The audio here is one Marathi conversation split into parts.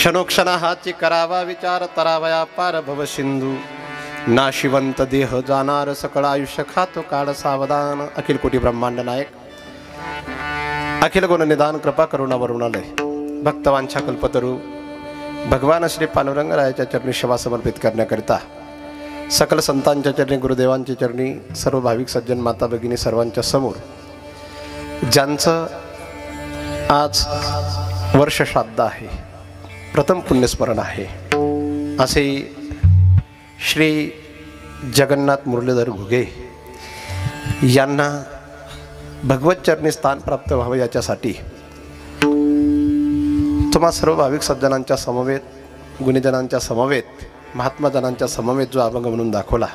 क्षणोक्षणा हाची करावा विचार तरावया पार भव सिंधू नाशिवंत देह जाणार सकळ आयुष्य खातो काळ सावधान। अखिल कोटी ब्रह्मांड नायक अखिल गुण निदान कृपा करुणा वरुणालय भक्तवांछा कल्पतरू भगवान श्री पांडुरंगरायाच्या चरणी सेवा समर्पित करण्याकरिता सकल संतांच्या चरणी गुरुदेवांच्या चरणी सर्व भाविक सज्जन माता भगिनी सर्वांच्या समोर ज्यांचं आज वर्ष श्राद्ध आहे प्रथम पुण्यस्मरण आहे असे श्री जगन्नाथ मुरलीधर घुगे यांना भगवत चरणी स्थान प्राप्त व्हावे याच्यासाठी तुम्हा सर्व भाविक सज्जनांच्या समवेत गुणीजनांच्या समवेत महात्माजनांच्या समवेत जो अभंग म्हणून दाखवला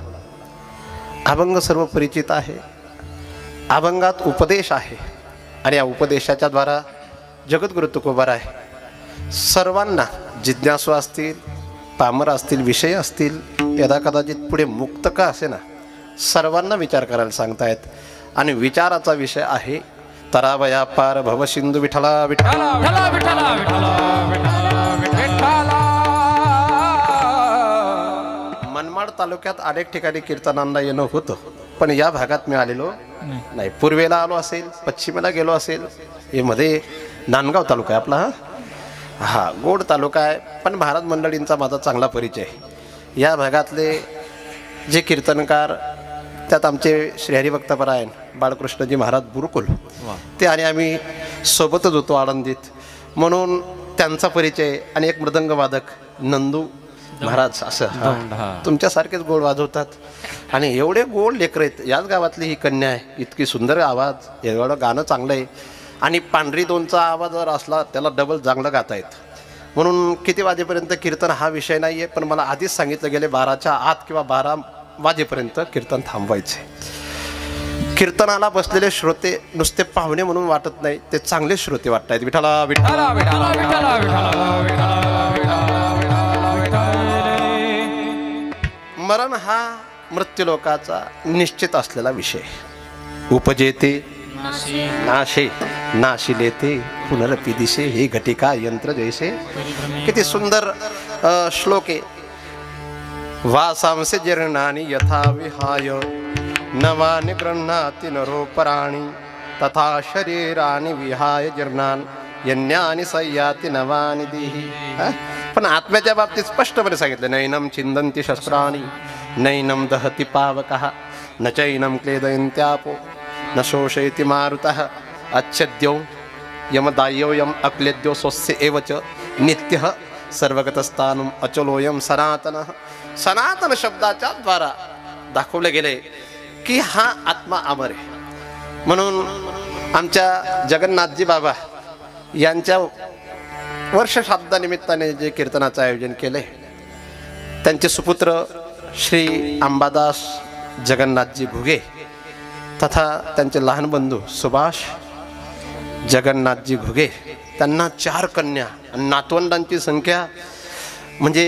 अभंग सर्व परिचित आहे। अभंगात उपदेश आहे आणि या उपदेशाच्या द्वारा जगद्गुरु तुकोबाराय सर्वांना जिज्ञासू असतील पामर असतील विषय असतील यदा कदाचित पुढे मुक्त का असे ना सर्वांना विचार करायला सांगतायत आणि विचाराचा विषय आहे तरावया पार भव सिंधू विठ्ठला विठ्ठला विठ्ठला विठ्ठला विठ्ठला। मनमाड तालुक्यात अनेक ठिकाणी कीर्तनांना येणं होतं पण या भागात मी आलेलो नाही। पूर्वेला आलो असेल पश्चिमेला गेलो असेल हे मध्ये नांदगाव तालुका आहे आपला हा गोड तालुका आहे पण महाराज मंडळींचा माझा चांगला परिचय आहे। या भागातले जे कीर्तनकार त्यात आमचे श्री हरिभक्तपरायण बाळकृष्णजी महाराज गुरुकुल ते आणि आम्ही सोबतच होतो आनंदित म्हणून त्यांचा परिचय आणि एक मृदंगवादक नंदू महाराज असं तुमच्यासारखेच गोड वाजवतात आणि एवढे गोड लेकर आहेत। याच गावातली ही कन्या आहे इतकी सुंदर आवाज एवढं गाणं चांगलं आहे आणि पांढरी दोनचा आवाज जर असला त्याला डबल चांगलं गाता येतं म्हणून किती वाजेपर्यंत कीर्तन हा विषय नाही आहे पण मला आधीच सांगितलं गेले 12च्या आत किंवा 12 वाजेपर्यंत कीर्तन थांबवायचे। कीर्तनाला बसलेले श्रोते नुसते पाहुणे म्हणून वाटत नाही ते चांगले श्रोते वाटत आहेत। विठ्ठला विठ्ठला विठ्ठला विठ्ठला मरण हा मृत्यूलोकाचा निश्चित असलेला विषय उपजेते नाशे नाशिलेते पुनरपि दिशे हे घटिका यंत्र जैसे किती सुंदर श्लोक आहे। वासांसे जीर्णानि यथा विहाय नवानि गृह्णाति नरोपराणि तथा शरीरानि विहाय जीर्णान यज्ञानि संयाति नवानि देहि। पण आत्म्याच्या बाबतीत स्पष्टपणे सांगितलं नैनम छिंदन्ति शस्त्राणि नैनम दहति पावकः न चैनम क्लेदयन्त्यापो न शोषयति मारुतः अच्छद्यो यमदायो यम अक्लेद्यो स्वस्य एव च नित्यः सर्वगतस्थानम अचलोयम सनातनः। सनातन शब्दाच्या द्वारा दाखवले गेले की हा आत्मा अमर आहे म्हणून आमच्या जगन्नाथजी बाबा यांच्या वर्ष श्राद्धानिमित्ताने जे कीर्तनाचं आयोजन केले त्यांचे सुपुत्र श्री अंबादास जगन्नाथजी घुगे तथा त्यांचे लहान बंधू सुभाष जगन्नाथजी घुगे त्यांना 4 कन्या आणि नातवंडांची संख्या म्हणजे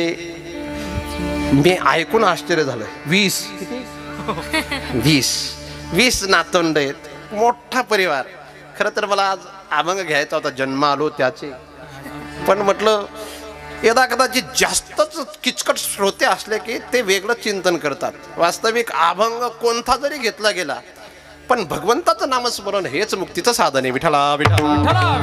मी ऐकून आश्चर्य झालं 20 नातवंड आहेत मोठा परिवार। खरं तर मला आज अभंग घ्यायचा होता जन्म आलो त्याचे पण म्हटलं यदा कदाचित जास्तच किचकट श्रोते असले की ते वेगळं चिंतन करतात। वास्तविक अभंग कोणता जरी घेतला गेला पण भगवंताचं नामस्मरण हेच मुक्तीचं साधन आहे। विठ्ठला विठ्ठला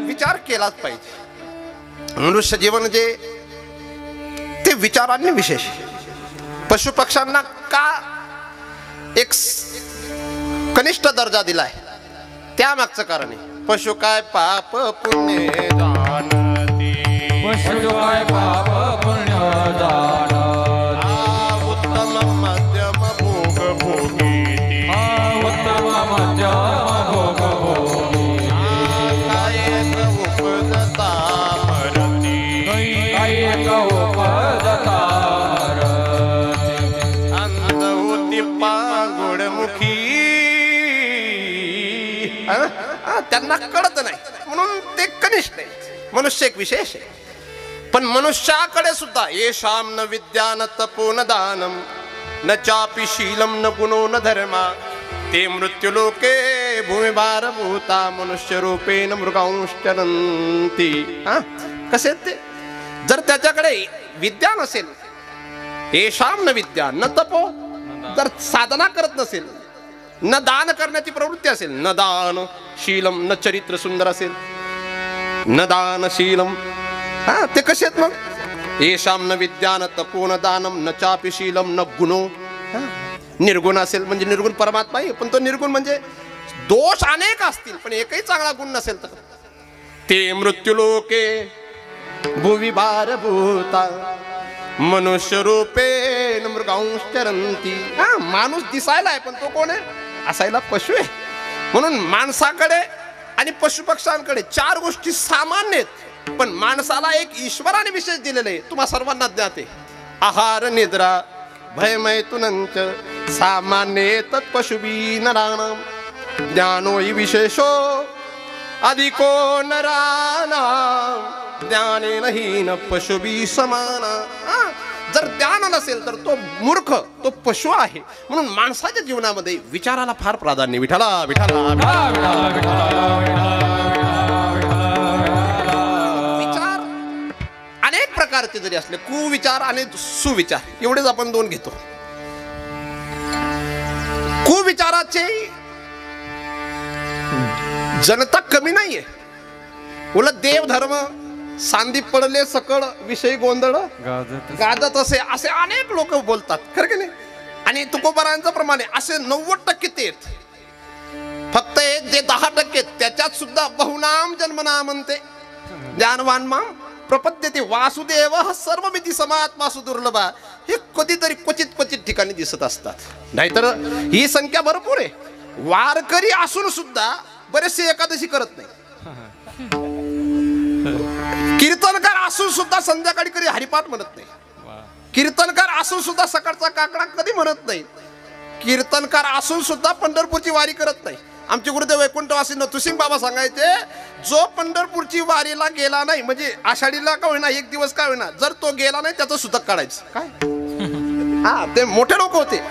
विचार केलाच पाहिजे। मनुष्य जीवन जे ते विचारांनी विशेष पशु पक्ष्यांना का एक कनिष्ठ दर्जा दिलाय त्यामागचं कारण आहे पशु काय पाप पुण्य जाणती पशु काय पाप पुण्य जाणती उत्तम मध्यम भोग भोगीती उत्तम मध्यम भोग भोगीती कायक उपजता मरती कायक उपजता मरती अंध होती पागुडमुखी त्यांना कळत नाही म्हणून ते कनिष्ठ आहे। मनुष्य एक विशेष आहे पण मनुष्याकडे सुद्धा येषाम न विद्या न तपो न दानम न चापि शीलम न गुणो न धर्मा ते मृत्युलोके भूमिभारभूता मनुष्य रूपेण मृगांश्चरन्ति. कसे ते, जर त्याच्याकडे विद्या नसेल, येषाम न विद्या न तपो, जर साधना करत नसेल, न दान करण्याची प्रवृत्ती असेल, न दान शीलम, न चरित्र सुंदर असेल, न दानशीलम, ते कसे आहेत मग? येषाम न विद्या न तपो न दानम न चापि शीलम न गुणो. निर्गुण असेल म्हणजे निर्गुण परमात्मा आहे, पण तो निर्गुण म्हणजे दोष अनेक असतील पण एकही चांगला गुण नसेल तर. ते मृत्युलोके भूविभारभूता मनुष्य रूपेण मृगांश्चरन्ति. माणूस दिसायला आहे पण तो कोण आहे? असायला पशु आहे. म्हणून माणसाकडे आणि पशुपक्ष्यांकडे चार गोष्टी सामान्य आहेत, पण माणसाला एक ईश्वराने विशेष दिलेले आहे. तुम्हा सर्वांना ज्ञात आहे. आहार निद्रा भयमैथुनंच सामान्ये तत्पशुभी नराणां ज्ञानो हि विशेषो अधिको नराणां ज्ञानेन हीन पशुभी समाना. जर ज्ञान नसेल तर तो मूर्ख, तो पशु आहे. म्हणून माणसाच्या जीवनामध्ये विचाराला फार प्राधान्य. विठाला विठाला विचार अनेक प्रकारचे जरी असले, कुविचार आणि सुविचार, एवढेच आपण दोन घेतो. कुविचाराचे जनता कमी नाहीये. उलट देवधर्म सांदी पडले सकळ विषयी गोंधळ गाजत असे असे अनेक लोक बोलतात, खरं की नाही? आणि तुकोबारांच्या प्रमाणे असे 90% ते आहेत. फक्त जे 10% त्याच्यात सुद्धा बहुनाम जन्मना म्हणते ज्ञानवान माम प्रपद्यते वासुदेव सर्वमिती समात्मा सुदुर्लभा. हे कधीतरी क्वचित ठिकाणी दिसत असतात, नाहीतर ही संख्या भरपूर आहे. वारकरी असून सुद्धा बरेचसे एकादशी करत नाही. कीर्तनकार असून सुद्धा संध्याकाळी कधी हरिपाठ म्हणत नाही. कीर्तनकार असून सुद्धा सकाळचा काकडा कधी म्हणत नाही. कीर्तनकार असून सुद्धा पंढरपूरची वारी करत नाही. आमचे गुरुदेव वैकुंठवासी नथुसिंग बाबा सांगायचे, जो पंढरपूरची वारीला गेला नाही, म्हणजे आषाढीला का होईना, एक दिवस का होईना, जर तो गेला नाही त्याचं सुतक काढायचं. काय ते मोठे लोक होते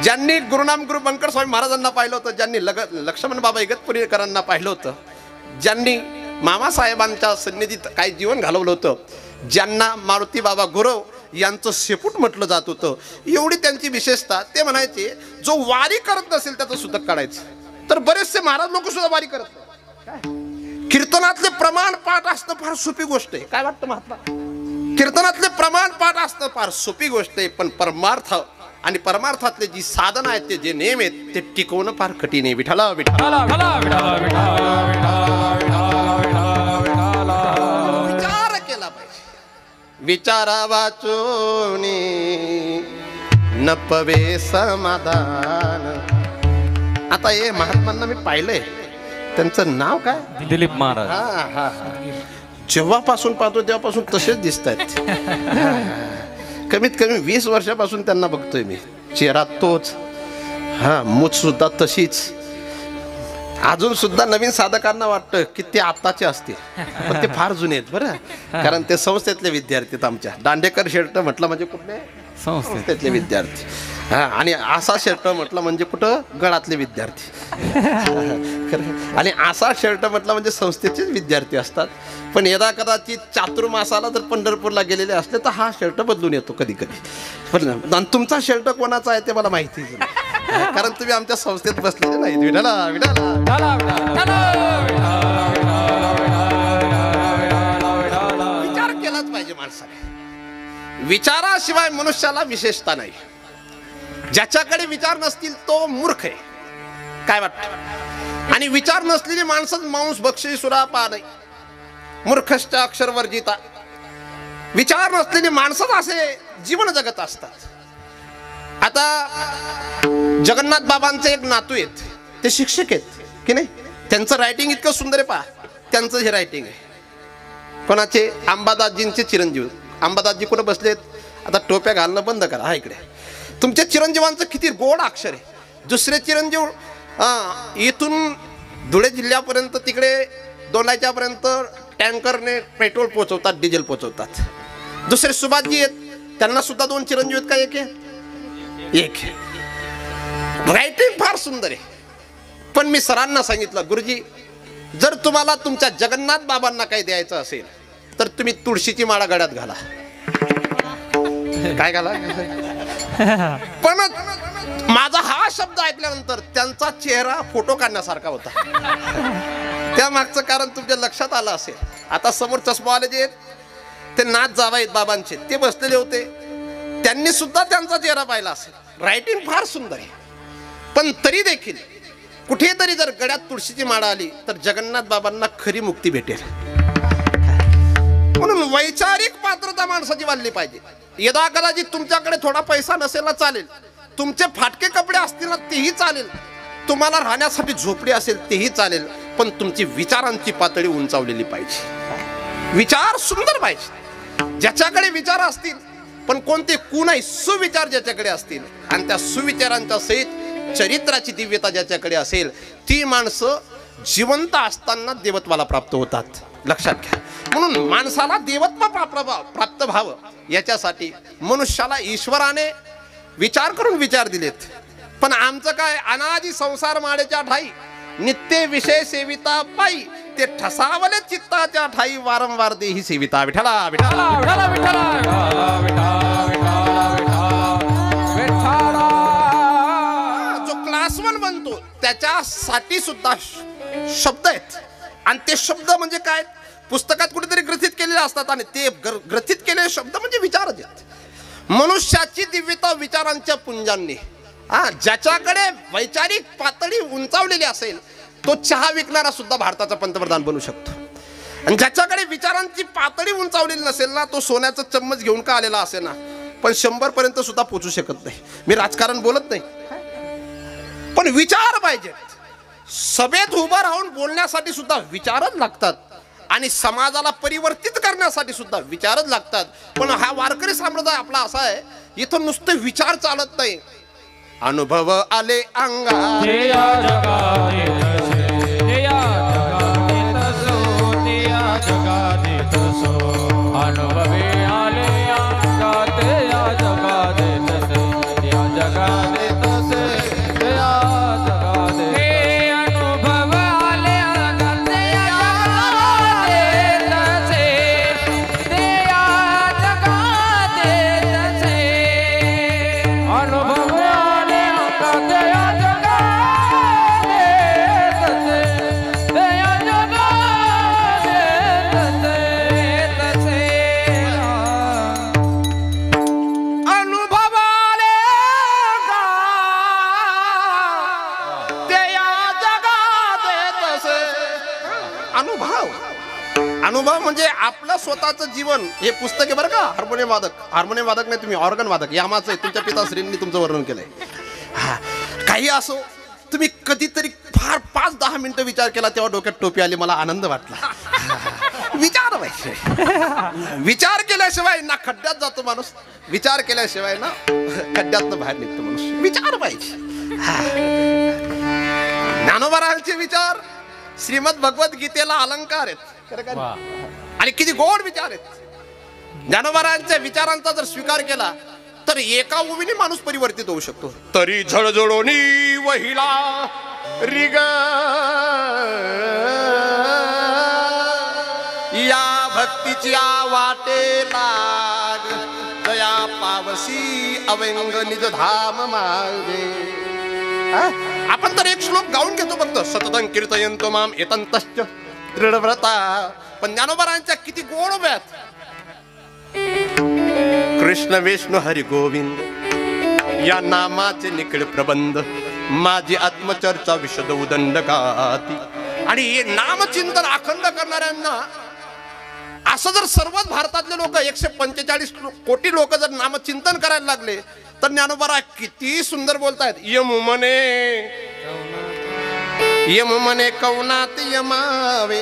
ज्यांनी गुरुनाम गुरु बंकर स्वामी महाराजांना पाहिलं होतं, ज्यांनी लक्ष्मण बाबा इगतपुरीकरांना पाहिलं होतं, ज्यांनी मामासाहेबांच्या सन्निधीत काही जीवन घालवलं होतं, ज्यांना मारुती बाबा गुरव यांचं शेपूट म्हटलं जात होतं. एवढी त्यांची विशेषता. ते म्हणायचे जो वारी करत नसेल त्याचं सुतक काढायचं. तर बरेचसे महाराज लोक सुद्धा वारी करत नाही. कीर्तनातले प्रमाण पाठ असणं फार सोपी गोष्ट आहे. काय वाटतं महात्मा? कीर्तनातले प्रमाण पाठ असणं फार सोपी गोष्ट आहे, पण परमार्थ आणि परमार्थातले जी साधना आहेत, ते जे नेम आहेत, ते टिकवणं फार कठीण आहे. विठाला विठाला विचार केला पाहिजे. विचारा वाचोनी नपवे समाधान. आता हे महात्मांना मी पाहिलंय, त्यांचं नाव काय? दिलीप महाराज. जेव्हापासून पाहतो तेव्हापासून तसेच दिसत आहेत. कमीत कमी 20 वर्षापासून त्यांना बघतोय मी. चेहरा तोच, मूठ सुद्धा तशीच. अजून सुद्धा नवीन साधकांना वाटतं की ते आत्ताचे असतील, पण ते फार जुने आहेत बरं. कारण ते संस्थेतले विद्यार्थी आहेत. आमच्या दांडेकर शर्ट म्हटलं म्हणजे कुठले? संस्थेतले विद्यार्थी. आणि आसा शर्ट म्हटलं म्हणजे कुठं? गळातले विद्यार्थी. आणि आसा शर्ट म्हटलं म्हणजे संस्थेचेच विद्यार्थी असतात. पण यदा कदाचित चातुर्मासाला जर पंढरपूरला गेलेले असले तर हा शर्ट बदलून येतो कधी कधी. पण तुमचा शर्ट कोणाचा आहे ते मला माहितीच नाही, कारण तुम्ही आमच्या संस्थेत बसलेले नाहीत. विठाला विठाला विचार केलाच पाहिजे माणसाने. विचाराशिवाय मनुष्याला विशेषता नाही. ज्याच्याकडे विचार नसतील तो मूर्ख आहे. काय वाटतं? आणि विचार नसलेली माणसं मांस भक्षी सुरापा नाही, मूर्खश्च अक्षर वर्जिता. विचार नसलेली माणसंच असे जीवन जगत असतात. आता जगन्नाथ बाबांचे एक नातू आहेत, ते शिक्षक आहेत की नाही? त्यांचं रायटिंग इतकं सुंदर आहे. पहा, त्यांचं हे रायटिंग आहे. कोणाचे? अंबादासजींचे चिरंजीव. अंबादासजी कुठे बसलेत? आता टोप्या घालणं बंद करा. हा इकडे तुमच्या चिरंजीवांचं किती गोड अक्षर आहे. दुसरे चिरंजीव इथून धुळे जिल्ह्यापर्यंत, तिकडे दोंडाच्यापर्यंत टँकरने पेट्रोल पोचवतात, डिझेल पोचवतात. दुसरे सुभाषजी आहेत, त्यांना सुद्धा 2 चिरंजीव आहेत का? एक आहे. रायटिंग फार सुंदर आहे. पण मी सरांना सांगितलं, गुरुजी जर तुम्हाला तुमच्या जगन्नाथ बाबांना काही द्यायचं असेल तर तुम्ही तुळशीची माळा गळ्यात घाला. काय घाला? पण माझा हा शब्द ऐकल्यानंतर त्यांचा चेहरा फोटो काढण्यासारखा होता. त्या मागचं कारण तुमच्या लक्षात आलं असेल. आता समोर चष्मावाले जे आहेत ते नाथ जावई आहेत बाबांचे, ते बसलेले होते. त्यांनी सुद्धा त्यांचा चेहरा पाहिला असेल. रायटिंग फार सुंदर आहे, पण तरी देखील कुठेतरी जर गळ्यात तुळशीची माळा आली तर जगन्नाथ बाबांना खरी मुक्ती भेटेल. म्हणून वैचारिक पात्रता माणसाची वाढली पाहिजे. यदा कदाचित तुमच्याकडे थोडा पैसा नसेल ना चालेल, तुमचे फाटके कपडे असतील ना तेही चालेल, तुम्हाला राहण्यासाठी झोपडी असेल तेही चालेल, पण तुमची विचारांची पातळी उंचावलेली पाहिजे. विचार सुंदर पाहिजे. ज्याच्याकडे विचार असतील पण कोणते कुणाही सुविचार ज्याच्याकडे असतील आणि त्या सुविचारांच्या सहित चरित्राची दिव्यता ज्याच्याकडे असेल, ती माणसं जिवंत असताना देवत्वाला प्राप्त होतात. लक्षात घ्या. म्हणून माणसाला देवत्व प्राप्त व्हावं याच्यासाठी मनुष्याला ईश्वराने विचार करून विचार दिलेत. पण आमचं काय, अनादि संसार माळेच्या ठाई नित्य विषय सेविता पायी, ते ठसावले चित्ताच्या ठाई वारंवार देही सेविता. विठ्ठला विठ्ठला विठ्ठला विठ्ठला. जो क्लास 1 बनतो त्याच्यासाठी सुद्धा शब्द आहेत, आणि ते शब्द म्हणजे काय, पुस्तकात कुठेतरी ग्रथित केलेले असतात, आणि ते ग्रथित केलेले शब्द म्हणजे विचार आहेत. मनुष्याची दिव्यता विचारांच्या पुंजांनी. ज्याच्याकडे वैचारिक पातळी उंचावलेली असेल तो चहा विकणारा सुद्धा भारताचा पंतप्रधान बनू शकतो. आणि ज्याच्याकडे विचारांची पातळी उंचावलेली नसेल ना, तो सोन्याचा चम्मच घेऊन का आलेला असेल ना, पण 100 पर्यंत सुद्धा पोहोचू शकत नाही. मी राजकारण बोलत नाही, पण विचार पाहिजे. सभेत उभं राहून बोलण्यासाठी सुद्धा विचारच लागतात, आणि समाजाला परिवर्तित करण्यासाठी सुद्धा विचारच लागतात. पण हा वारकरी संप्रदाय आपला असा आहे, इथं नुसते विचार चालत नाही, अनुभव आले अंगा. अनुभव म्हणजे आपलं स्वतःचं जीवन. हे पुस्तक आहे बरं का, हार्मोनियम वादक नाही, तुम्ही ऑर्गन वादक यामाचं आहे. तुमच्या पिताश्रींनी तुमचं वर्णन केलंय. काही असो, तुम्ही कधीतरी फार 5-10 मिनिटं विचार केला तेव्हा डोक्यात टोपी आली, मला आनंद वाटला. विचार पाहिजे. विचार केल्याशिवाय ना खड्ड्यात जातो माणूस, विचार केल्याशिवाय ना खड्ड्यातनं बाहेर निघतो माणूस. विचार पाहिजे. ज्ञानोबारांचे विचार श्रीमद भगवत गीतेला अलंकार आहेत, आणि किती गोड विचार आहेत. ज्ञानोबारांच्या विचारांचा जर स्वीकार केला तर एका उभीने माणूस परिवर्तित होऊ शकतो. तरी झळझळोनी वहिला रिग या भक्तीची वाटे लाग, दया पावसी अवंग निज धाम मागे. आपण तर एक श्लोक गाऊन घेतो फक्त, सततं कीर्तयन्तो माम एतंतश्च दृढव्रता. पण ज्ञानोबारांच्या किती गोड व्यात. कृष्ण विष्णू हरी गोविंद या नामाचे निखळ प्रबंध, माझी आत्मचर्चा विशद उदंड गाती. आणि हे नामचिंतन अखंड करणाऱ्यांना असं जर सर्वच भारतातले लोक 145 कोटी लोक जर नामचिंतन करायला लागले तर ज्ञानोबा किती सुंदर बोलतायत. यम म्हणे कवनात यमावे,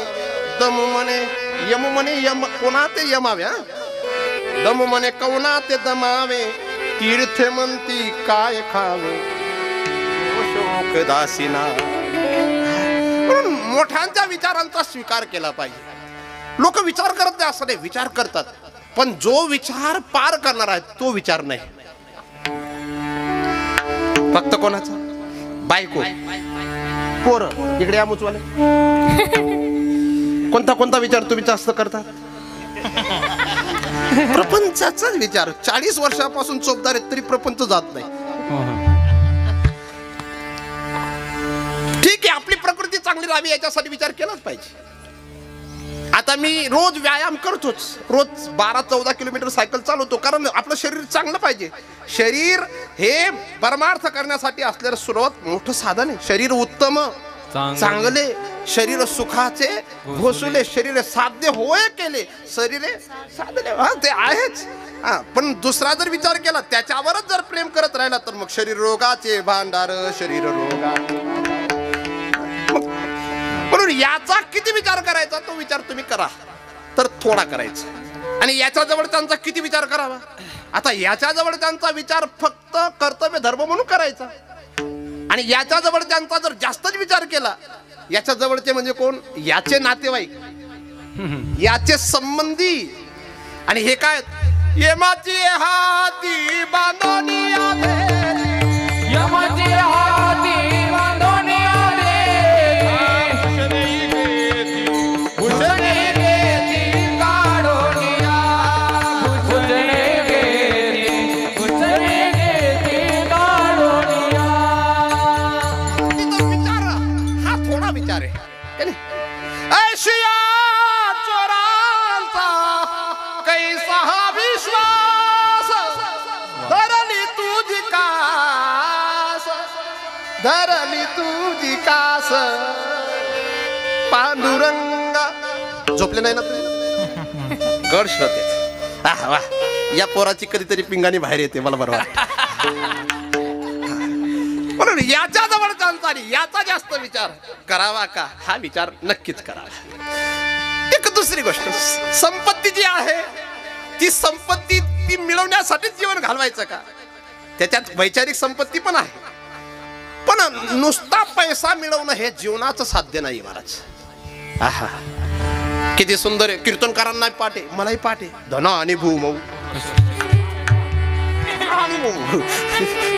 दम म्हणे यम म्हणे यम कोणात यमावे, दम म्हणे कवनात दमावे, तीर्थ म्हणती काय खावे शोक दासीना. म्हणून मोठ्यांच्या विचारांचा स्वीकार केला पाहिजे. लोक विचार करत नाही असं नाही, विचार करतात, पण जो विचार पार करणार आहे तो विचार नाही. फक्त कोणाचा? बायको. पोरं इकडे या मुचवाले. कोणता विचार तुम्ही जास्त करता? प्रपंचाचा विचार. 40 वर्षापासून चोपदार आहेत तरी प्रपंच जात नाही. ठीक आहे, आपली प्रकृती चांगली राहावी याच्यासाठी विचार केलाच पाहिजे. आता मी रोज व्यायाम करतोच, रोज 12-14 किलोमीटर सायकल चालवतो, कारण आपलं शरीर चांगलं पाहिजे. शरीर हे परमार्थ करण्यासाठी असलेलं सर्वात मोठं साधन आहे. शरीर उत्तम चांगले, शरीर सुखाचे घोसले, शरीर साध्य होय केले, शरीरे साधले. हा ते आहेच. पण दुसरा जर विचार केला, त्याच्यावरच जर प्रेम करत राहिला तर मग शरीर रोगाचे भांडार, शरीर रोगाचे. म्हणून याचा किती विचार करायचा तो विचार तुम्ही करा तर थोडा करायचा. आणि याच्या जवळच्यांचा किती विचार करावा? आता याच्या जवळच्यांचा विचार फक्त कर्तव्य धर्म म्हणून करायचा. आणि याच्या जवळच्यांचा जर जास्तच विचार केला, याच्या जवळचे म्हणजे कोण? याचे नातेवाईक, याचे संबंधी. आणि हे काय? यमाची हाती बांधोनी आले, यमाची हाती बांधोनी आले, भूषणे घेती काढोनिया, भूषणे घेती, भूषणे घेती काढोनिया. विचार हा थोडा विचार आहे. ऐशिया चोरांचा कैसा विश्वास, धरली तुझी कास, धरली तुझी कास, पांडुरंगा. झोपले नाही ना तुम्ही? गड श्रोते, वा, या पोराची कधीतरी पिंगाणी बाहेर येते मला बरोबर. म्हणून याच्या जवळचा याचा जास्त विचार करावा का? हा विचार नक्कीच करावा. एक दुसरी गोष्ट, संपत्ती जी आहे ती संपत्ती ती मिळवण्यासाठीच जीवन घालवायचं का? त्याच्यात वैचारिक संपत्ती पण आहे, पण नुसता पैसा मिळवणं हे जीवनाचं साध्य नाही महाराज. आहा, किती सुंदर आहे. कीर्तनकारांना पाठ आहे, मलाही पाठ आहे. धन आणि भूमऊ,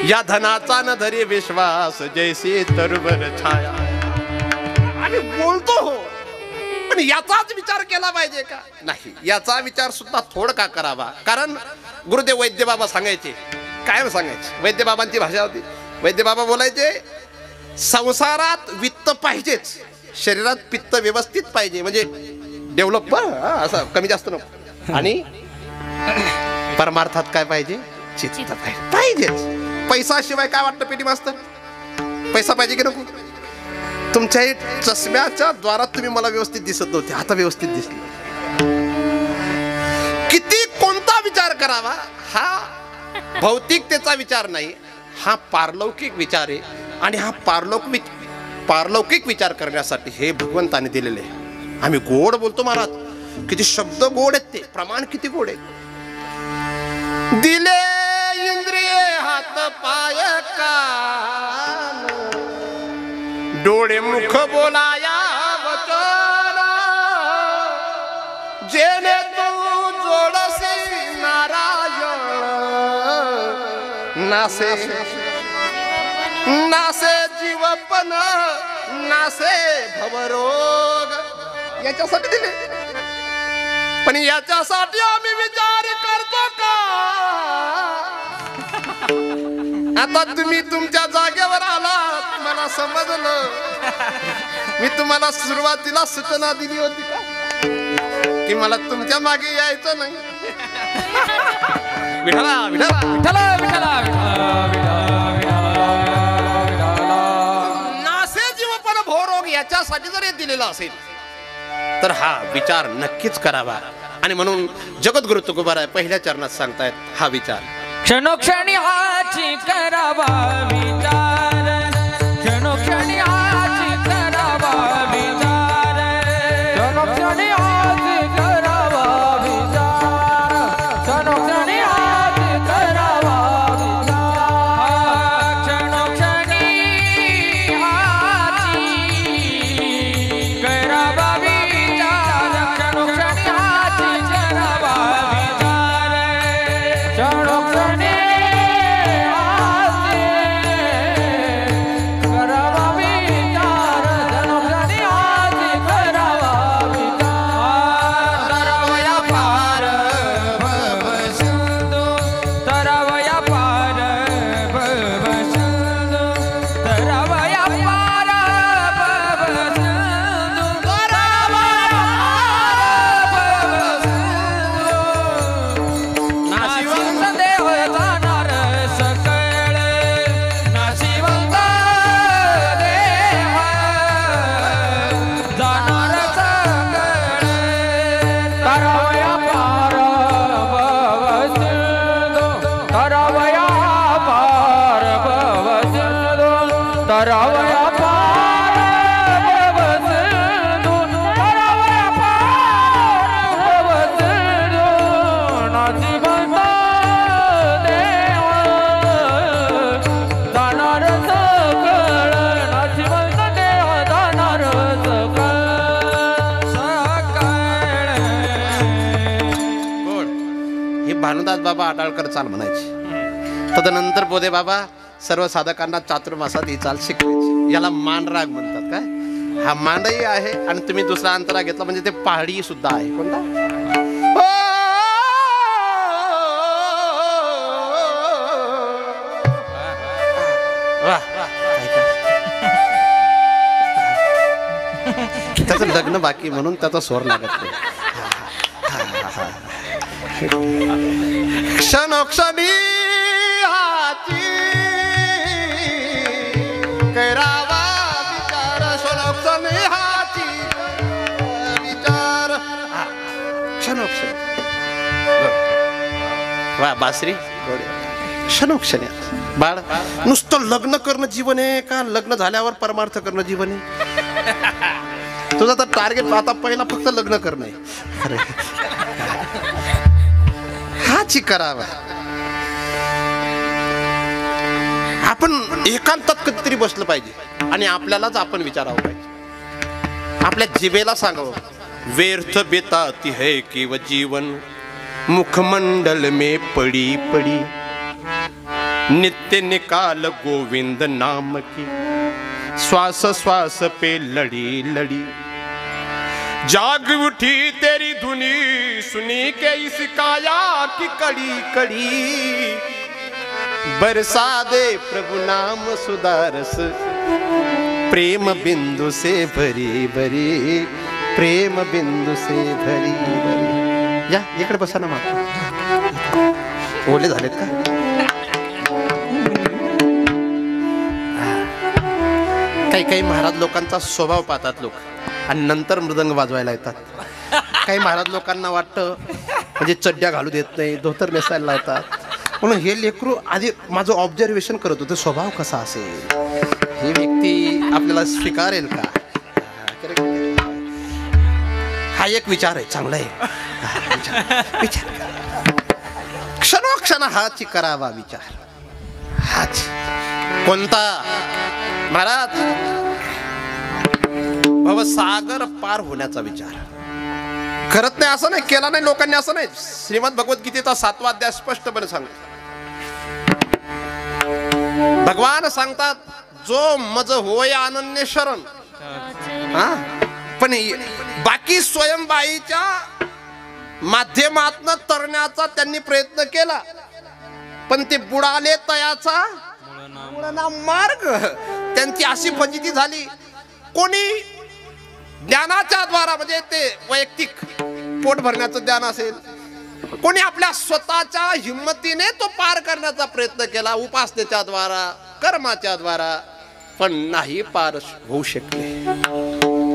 या धनाचा न धरे विश्वास, जैसे तरवर छाया. आम्ही बोलतो हो, पण याचाच विचार केला पाहिजे का? नाही, याचा विचार सुद्धा थोडं का करावा. कारण गुरुदेव वैद्यबाबा सांगायचे, काय सांगायचे, वैद्यबाबांची भाषा होती. वैद्यबाबा बोलायचे, संसारात वित्त पाहिजेच, शरीरात पित्त व्यवस्थित पाहिजे, म्हणजे डेव्हलप असं कमी जास्त नको. आणि परमार्थात काय पाहिजे? चित्त पाहिजेच. पैसा शिवाय काय वाटतं पेटी मास्तर? पैसा पाहिजे की नको? तुमच्या चष्म्याच्या द्वारात तुम्ही मला व्यवस्थित दिसत नव्हते, आता व्यवस्थित दिसले. किती कोणता विचार करावा? हा भौतिकतेचा विचार नाही, हा पारलौकिक विचार आहे. आणि हा पारलौकिक विचार करण्यासाठी हे भगवंताने दिलेले आहे. आम्ही गोड बोलतो महाराज, किती शब्द गोड आहेत, ते प्रमाण किती गोड आहे. दिले इंद्रिय हात पाय कान, डोळे मुख बोलाया वचन, जेणे तू जोडसी नारायण, नासे नासे जीवपण, नासे भवरोग. याच्यासाठी दिले, पण याच्यासाठी आम्ही विचार करतो का? आता तुम्ही तुमच्या जागेवर आलात, मला समजलं. मी तुम्हाला सुरुवातीला सूचना दिली होती का की मला तुमच्या मागे यायचं नाही? विठला विठला विठला विठला नासे जीवपण भवरोग याच्यासाठी जर हे दिलेला असेल तर हा विचार नक्कीच करावा. आणि म्हणून जगद्गुरु तुकोबाराय पहिल्या चरणात सांगतायत हा विचार क्षणोक्षणी हाची करावा विचार, क्षणोक्षणी हाची करावा विचार, क्षणोक्षणी हाची करावा विचार, क्षणोक्षणी हाची करावा विचार, क्षणोक्षणी हाची करावा विचार, क्षणोक्षणी हाची करावा विचार, क्षणोक्षणी भानुदास बाबा आडाळकर चाल म्हणायचे. तदनंतर बोधे बाबा सर्व साधकांना चातुर्मासात ही चाल शिकवायची. याला मानराग म्हणतात. काय हा मांडही आहे आणि तुम्ही दुसरा अंतरा घेतला म्हणजे ते पहाडी सुद्धा आहे. कोणता त्याचं लग्न बाकी म्हणून त्याचा स्वर लागत नाही. क्षणोक्षणी हाती करावा विचार. क्षणोक्षणी हाती विचार. क्षणोक्षणी वा बासरी क्षणोक्षणी. बाळ नुसतं लग्न करणं जीवन आहे का लग्न झाल्यावर परमार्थ करणं जीवन आहे? तुझं तर टार्गेट आता पहिला फक्त लग्न करणं आहे. अरे हाची करावा. आपण एकांतात कधीतरी बसलं पाहिजे आणि आपल्यालाच आपण विचारावं पाहिजे. आपल्या जिभेला सांगावं व्यर्थ बेताती है केव जीवन मुखमंडल में पड़ी पड़ी नित्य निकाल गोविंद नाम की श्वास श्वास पे लड़ी लड़ी जाग उठी तेरी धुनी सुनी के इस काया की कड़ी कड़ी बरसा दे प्रभु नाम सुदारस प्रेम बिंदु से भरी भरी प्रेम बिंदु से भरी भरी. या इकडे बसा ना. मग ओले झालेत का? काही काही महाराज लोकांचा स्वभाव पाहतात लोक आणि नंतर मृदंग वाजवायला येतात. काही महाराज लोकांना वाटतं म्हणजे चड्ड्या घालू देत नाही, धोतर नेसायला लावतात. म्हणून हे लेकरू आधी माझं ऑब्झर्वेशन करत होतं स्वभाव कसा असेल, ही व्यक्ती आपल्याला स्वीकारेल का. हा एक विचार आहे, चांगला आहे विचार. क्षणोक्षण हाच करावा विचार. हाच कोणता महाराज भवसागर पार होण्याचा विचार करत नाही. असं नाही केला नाही लोकांनी, असं नाही. श्रीमद भगवद्गीतेचा 7वा अध्याय स्पष्टपणे सांगतो. भगवान सांगतात जो मज होय अनन्य शरण. पण बाकी स्वयंबाईच्या माध्यमातून तरण्याचा त्यांनी प्रयत्न केला पण ते बुडाले तयाचा मुळना मार्ग. त्यांची अशी फजिती झाली. कोणी ज्ञानाच्या द्वारा म्हणजे ते वैयक्तिक पोट भरण्याचं ज्ञान असेल, कोणी आपल्या स्वतःच्या हिम्मतीने तो पार करण्याचा प्रयत्न केला उपासनेच्या द्वारा कर्माच्या द्वारा, पण नाही पार होऊ शकले.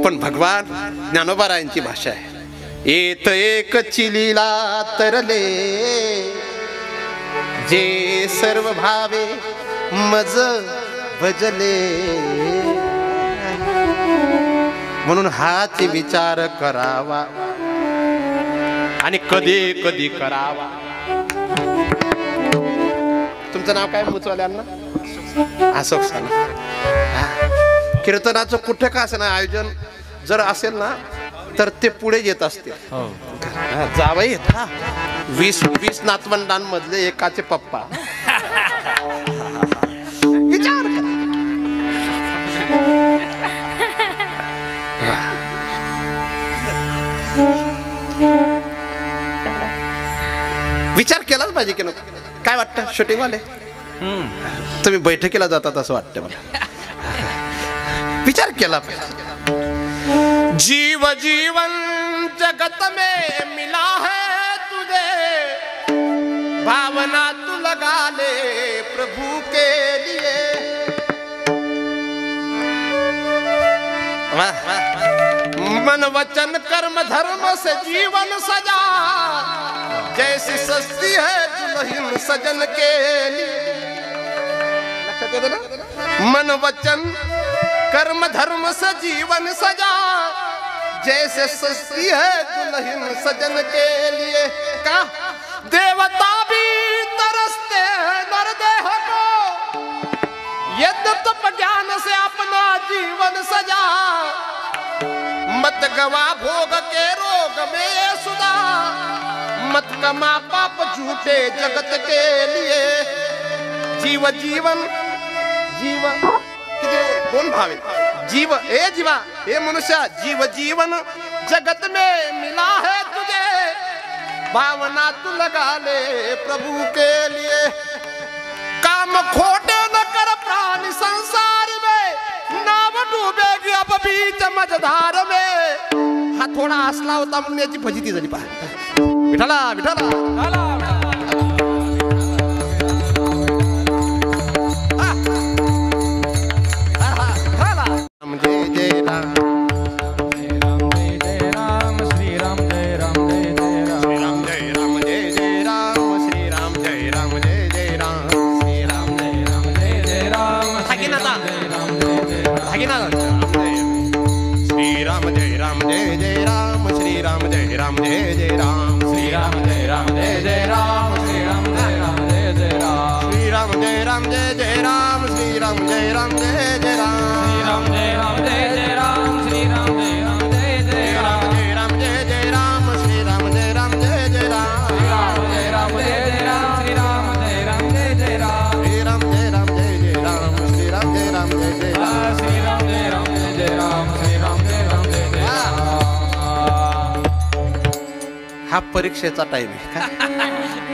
पण भगवान ज्ञानोबारायांची भाषा आहे, येत एक चिलीला तरले जे सर्व भावे मज भजले. म्हणून हाच विचार करावा आणि कधी कधी करावा. तुमचं नाव काय मुचवाल्यांना? अशोक साना. कीर्तनाचं कुठे का असेल ना आयोजन जर असेल ना तर ते पुढे येत असते. जावई येत 20 नातवंडांमधले एकाचे पप्पा. विचार करा. विचार केलाच पाहिजे की नको? काय वाटतं शूटिंग वाले? तुम्ही बैठकीला जातात असं वाटतं मला. विचार केला पाहिजे. जीव जीवन जगत में मिला है तुझे, भावना तू लगा ले प्रभु के लिए. मन वचन कर्म धर्म से जीवन सजा, जैसी सस्ती है दुल्हन सजन के लिए. मन वचन कर्म धर्म से जीवन सजा, जैसे सस्ती है दुल्हन सजन के लिए. का देवता भी तरसते हैं नरदेह को, यद्य तप ज्ञान से अपना जीवन सजा. मत गवा भोग के रोग में सुधा, मत कमा पाप झूठे जगत के लिए जीव जीवन जीव कौन भावे जीव ए जीवा हे मनुष्य जीव जीवन जगत में मिला है तुझे भावना तू लगा ले प्रभु के लिए काम खोटे न कर प्राणी संसार में नाव डूबेगी अब बीच मझधार में हा थोडा असला होता म्हणून याची फजिती झाली पहा विठाला विठाला हा परीक्षेचा टाइम आहे का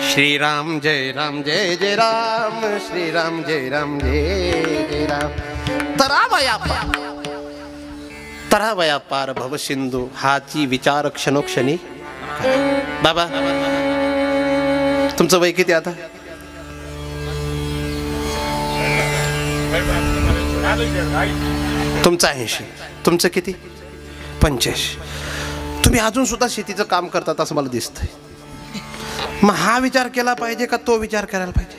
श्रीराम जय राम जय जय राम श्रीराम जय राम जय जय राम तरावया पार भव सिंधू हाची विचार क्षणोक्षणी बाबा तुमचं वय किती आता तुमचं 80 तुमचं किती 85 तुम्ही अजून सुद्धा शेतीचं काम करतात असं मला दिसतंय मग हा विचार केला पाहिजे का तो विचार करायला पाहिजे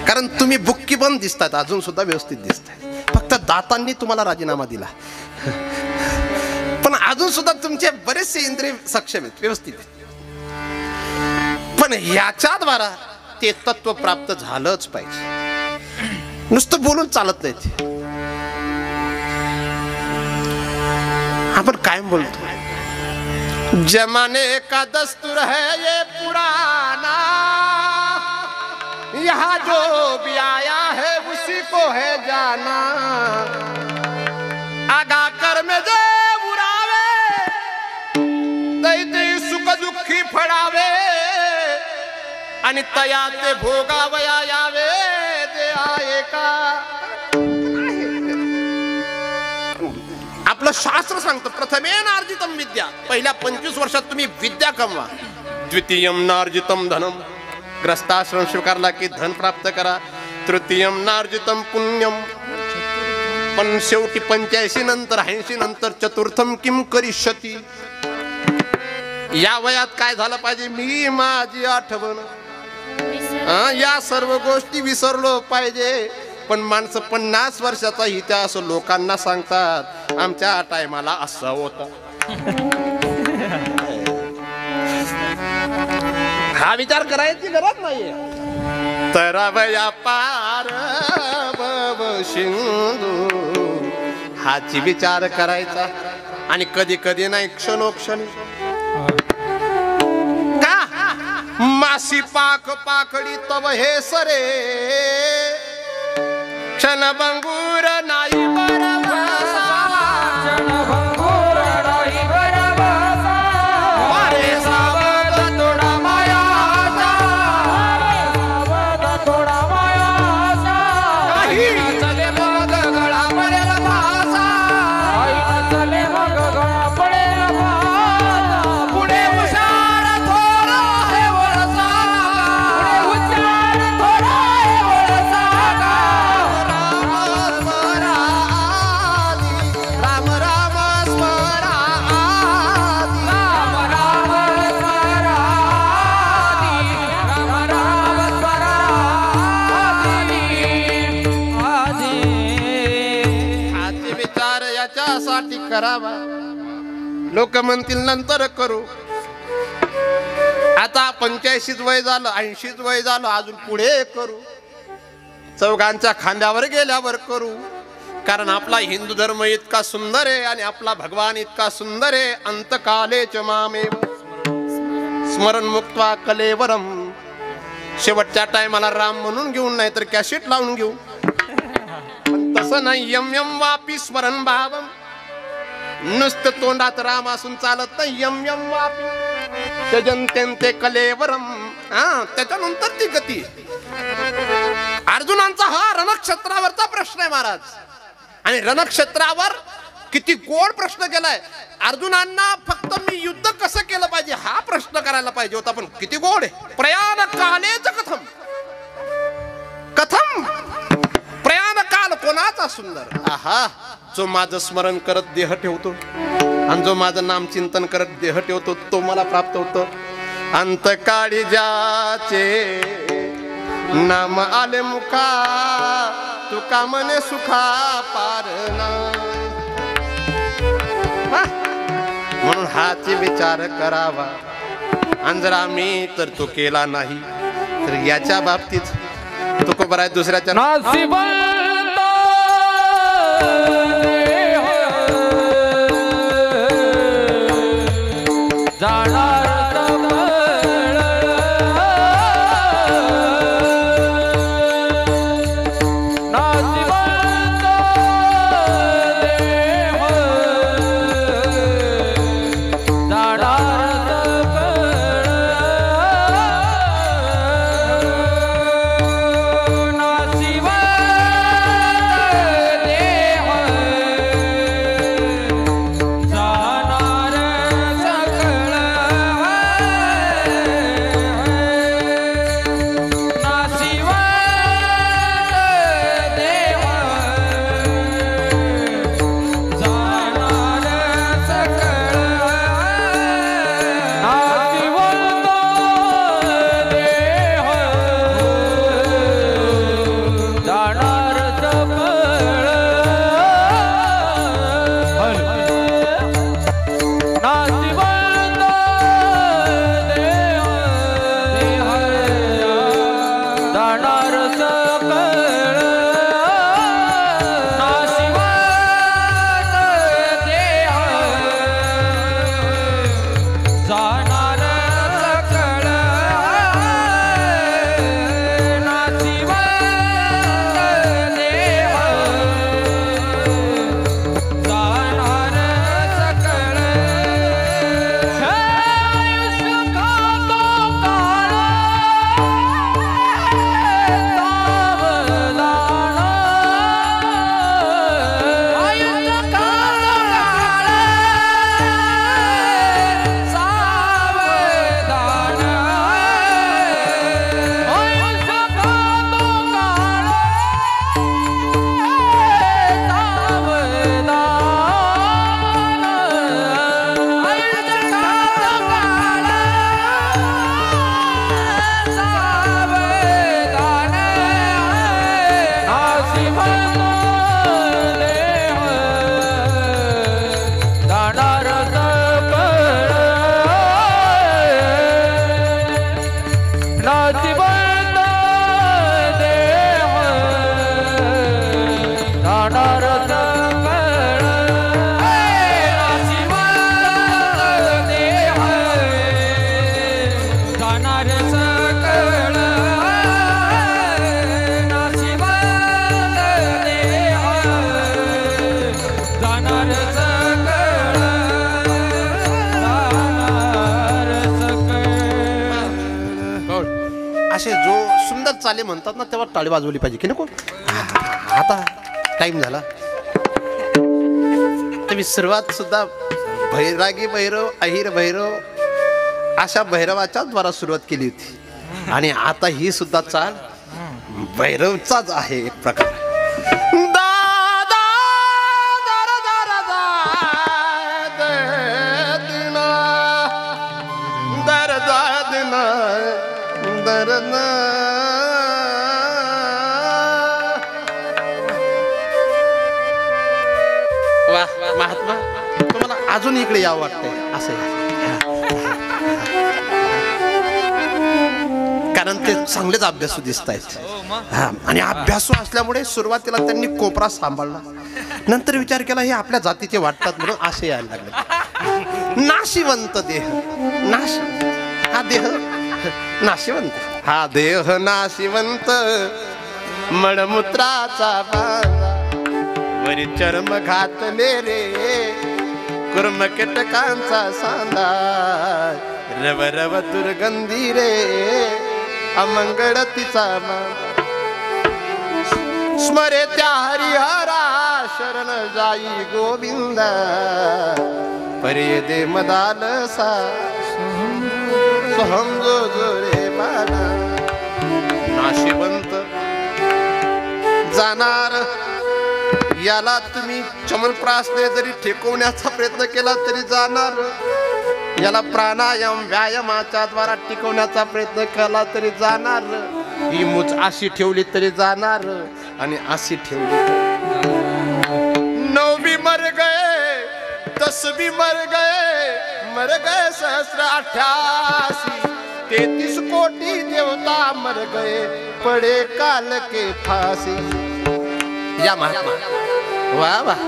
कारण तुम्ही बुक्की पण दिसतात अजून सुद्धा व्यवस्थित दिसतात फक्त दातांनी तुम्हाला राजीनामा दिला पण अजून सुद्धा तुमचे बरेचसे इंद्रिय सक्षम आहेत व्यवस्थित पण याच्याद्वारा ते तत्व प्राप्त झालंच पाहिजे नुसतं बोलून चालत नाही आपण कायम बोलतो जमाने का दस्तूर है ये पुराना यहाँ जो भी आया है उसी को है जाना आगा कर में जे उरावे दै दै सुख दुःखी फडावे आणि तया ते भोगावया यावे ते आहे का आपलं शास्त्र सांगतं प्रथमेन अर्जितम विद्या पहिल्या 25 वर्षात तुम्ही विद्या कमवा द्वितीयम नार्जितम धनम ग्रस्ताश्रम स्वीकारला की धन प्राप्त करा तृतीयम नार्जितम पुण्यम पण शेवटी 85 नंतर 80 नंतर चतुर्थम किम करिष्यती या वयात काय झालं पाहिजे मी माझी आठवण या सर्व गोष्टी विसरलो पाहिजे पण माणसं 50 वर्षाचा इतिहास लोकांना सांगतात आमच्या टायमाला असं होतं हा विचार करायची गरज नाहीये तरावया पार भव सिंधू हाची विचार करायचा आणि कधी कधी नाही क्षणोक्षणी का मासी पाख पाखडी तव हे सरे क्षणभंगूर नाही बरवासा क्षणभंगूर नाही बरवासा वारे सावध थोडा मायाचा सावध थोडा मायाचा काही चले मग गळा पडेल भासा काही चले मग गळा पडेल भासा पुढे हुशार थोडा हे वळसा पुढे हुशार थोडा हे वळसा करावा लोक म्हणतील नंतर करू आता 85 वय झालं 80 वय झालं अजून पुढे करू चौघांच्या खांद्यावर गेल्यावर करू कारण आपला हिंदू धर्म इतका सुंदर आहे आणि आपला भगवान इतका सुंदर आहे. अंतकालेच मामेव स्मरण मुक्त्वा कलेवरम. शेवटच्या टायमाला राम म्हणून घेऊन नाही तर कॅसेट लावून घेऊ. पण तसं नाही. यम यम वापी स्मरण भावम. नुसतं तोंडात राम असून चालत नाही. यम यम वापी त्यजन्ते कलेवरम. त्याच्यानंतर ती गती. अर्जुनांचा हा रणक्षेत्रावरचा प्रश्न आहे महाराज. आणि रणक्षेत्रावर किती गोड प्रश्न केलाय. अर्जुनांना फक्त मी युद्ध कसं केलं पाहिजे हा प्रश्न करायला पाहिजे होता, पण किती गोड आहे. प्रयाण कालेच कथम. कथम प्रयाण काल कोणाचा सुंदर. आहा, जो माझं स्मरण करत देह ठेवतो आणि जो माझं नाम चिंतन करत देह ठेवतो तो मला प्राप्त होतो. अंतकाळी ज्याचे नाम आले मुखा तुका मने सुखा पारणा. म्हणून हाच विचार करावा. आणि जर आम्ही तर तो केला नाही तर याच्या बाबतीत तुकोबर आहे दुसऱ्याच्या असे जो सुंदर चाले म्हणतात ना तेव्हा टाळी वाजवली पाहिजे की नको. आता टाइम झाला. तर सुरुवात सुद्धा भैरागी भैरव अहिर भैरव अशा भैरवाच्या द्वारा सुरुवात केली होती आणि आता ही सुद्धा चाल भैरवचाच आहे एक प्रकार. महात्मा तुम्हाला अजून इकडे यावं वाटतंय असं, कारण ते चांगलेच अभ्यासू दिसत आहेत. आणि अभ्यासू असल्यामुळे सुरुवातीला त्यांनी कोपरा सांभाळला नंतर विचार केला हे आपल्या जातीचे वाटतात म्हणून असे यायला लागले. नाशिवंत देह, नाश हा देह नाशिवंत, हा देह नाशिवंत, मळमूत्राचा बांधा, वरी चर्म घातले रे, कुर्म कीटकांचा सांदा, रव रव दुर्गंधी रे, अमंगळ तिचा मान. स्मरे त्या हरिहरा शरण जाई गोविंदा, परे दे मदालसा सोहम जो जो रे बाला. नाशिवंत जाणार, याला तुम्ही चमनप्रासने जरी ठेकवण्याचा प्रयत्न केला तरी जाणार, याला प्राणायाम व्यायामाच्या द्वारा टिकवण्याचा प्रयत्न केला तरी जाणार, ही मूच अशी ठेवली तरी जाणार आणि अशी ठेवली. 9 भी मर गए, 10 भी मर गए सहस्र 88, 33 कोटी देवता मर गए, पड़े काल के फांसी. या महात्मा वाह वाह.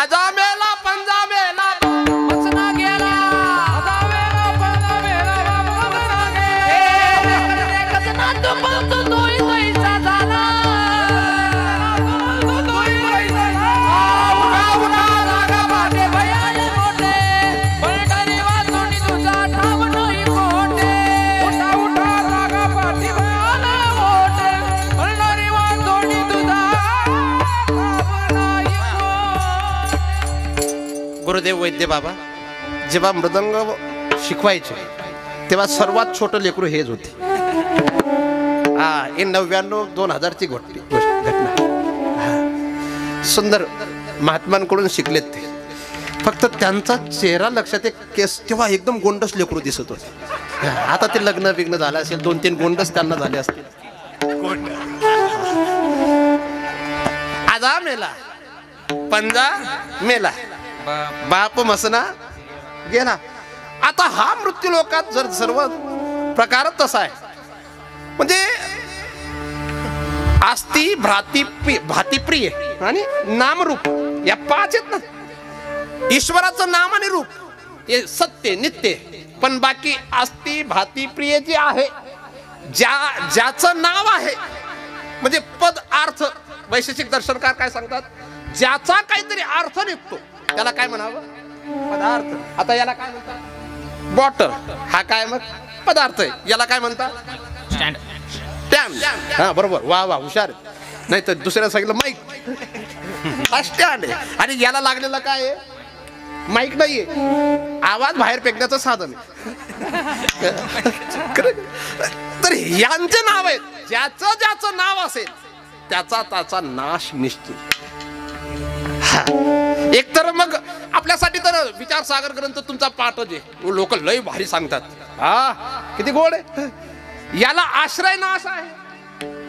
आजा मेला पंजा मेला वचना गेला, आजा मेला पंजा मेला वचना गेला, कचना तो पलतो तोही तोहीचा झाला, तोही तोहीचा झाला. उडा रागा पाटे भयाले मोठे, पलटारी वाचोनी तुझा ठाव नाही मोठे. उठा रागा पाटे भयाले मोठे, पलटारी वाचोनी तुझा. गुरुदेव वैद्य बाबा जेव्हा मृदंग शिकवायचे तेव्हा सर्वात छोटं लेकरू हेच होते. हा हे 99-2000ची घटना. सुंदर महात्मांकडून शिकलेत ते. फक्त त्यांचा चेहरा लक्षात एक केस तेव्हा एकदम गोंडस लेकरू दिसत होते. आता ते लग्न बिग्न झालं असेल, 2-3 गोंडस त्यांना झाले असतील. आजा मेला पंजा मेला, बाप मसना गेला. आता हा मृत्यू लोकात जर सर्व प्रकार तसा आहे, म्हणजे आस्ती भातीप्रिय आणि नामरूप या 5 आहेत ना. ईश्वराचं नाम आणि रूप हे सत्य नित्य, पण बाकी आस्ती भातीप्रिय जे आहे, ज्याचं नाव आहे म्हणजे पद अर्थ. वैशेषिक दर्शनकार काय सांगतात, ज्याचा काहीतरी अर्थ निघतो त्याला काय म्हणावं, पदार्थ. आता याला काय म्हणतात, बॉटल. हा काय मग पदार्थ आहे. याला काय म्हणतात, स्टँड. हा बरोबर, वा वा हुशार. नाही तर दुसऱ्या सांगितलं माईक, हा स्टँड आहे. आणि याला लागलेला काय आहे, माईक नाहीये, आवाज बाहेर फेकण्याचं साधन आहे. तर यांचे नाव आहेत, ज्याचं नाव असेल त्याचा नाश निश्चित. एक तर मग आपल्यासाठी तर विचारसागर ग्रंथ तुमचा पाठच आहे, लोक लय भारी सांगतात. हा किती गोड आहे. याला आश्रय नाश आहे,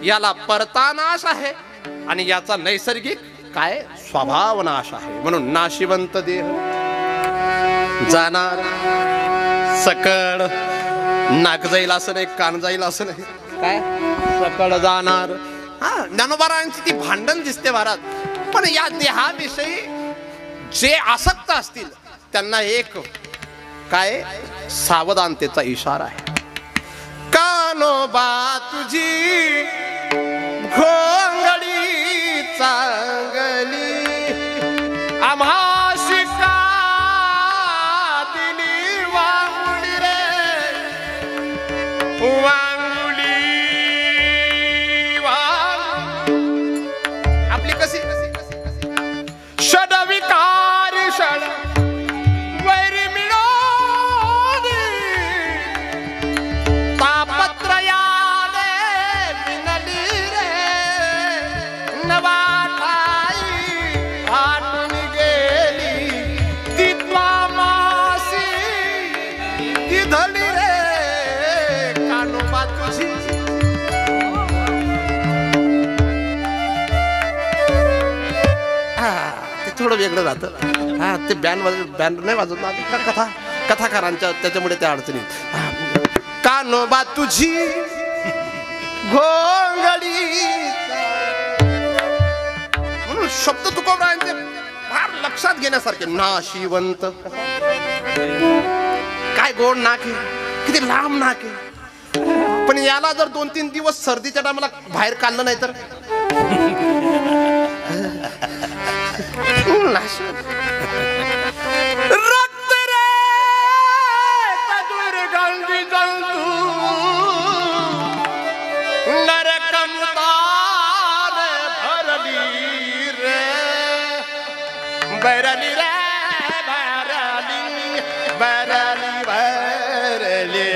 याला परता नाश आहे, आणि याचा नैसर्गिक काय स्वभाव नाश आहे. म्हणून नाशिवंत देह जाणार, सकळ. नाक जाईल असं नाही, कान जाईल असं नाही, काय सकळ जाणार. हा ज्ञानोबारायांची ती भांडण दिसते महाराज. पण या देहाविषयी जे आसक्त असतील त्यांना एक काय सावधानतेचा इशारा आहे. कानोबा तुझी घोंगडी चांगली, आम्हाशी का दिली वांगुली रे, वांगुली आपली कशी षडविकार षड वैरी मिळोनी, तापत्रयाने विनली रे, नवाठाई आटून गेली, तित्वा मासी दिधली रे, कानोबा तुझी. थोडं वेगळं जातं. हा ते बँड नाही वाजत ना, कथाकारांच्या, त्याच्यामुळे त्या अडचणी. कानोबा तुझी घोंगडी म्हणून शब्द तुकोबरायांचे फार लक्षात घेण्यासारखे. नाशिवंत, काय गोड नाक आहे, किती लांब नाक आहे. पण याला जर 2-3 दिवस सर्दीच्या टायमाला बाहेर काढलं नाही तर रक्त रे तजुर गंगी गंगू नरकमतान भरली रे बरली रे बरली बरली बरली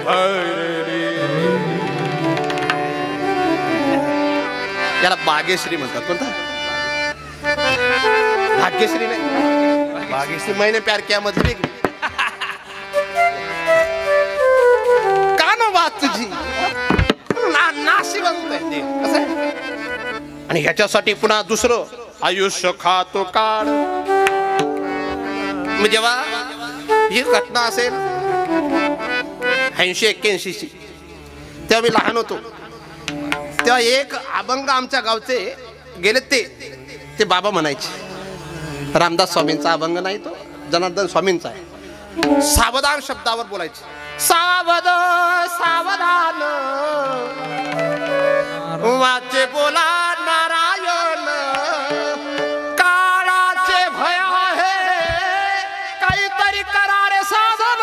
बरली. याला भाग्यश्री म्हणतात. कोणता भाग्यश्री नाही, भाग्यश्री मैंने प्यार किया मध्ये वेगळी. का न बात तुझी नाशिवंत आहे ते असं. आणि ह्याच्यासाठी पुन्हा दुसरं आयुष्य खातो काळ. मी जेव्हा ही घटना असेल 80-81 ची, तेव्हा मी लहान होतो. तेव्हा एक अभंग आमच्या गावचे गेले ते बाबा म्हणायचे. रामदास स्वामींचा अभंग नाही तो, जनार्दन स्वामींचा आहे. सावधान शब्दावर बोलायचे. सावध सावधान वाचे बोला नारायण, काळाचे भय आहे काहीतरी करारे साधन.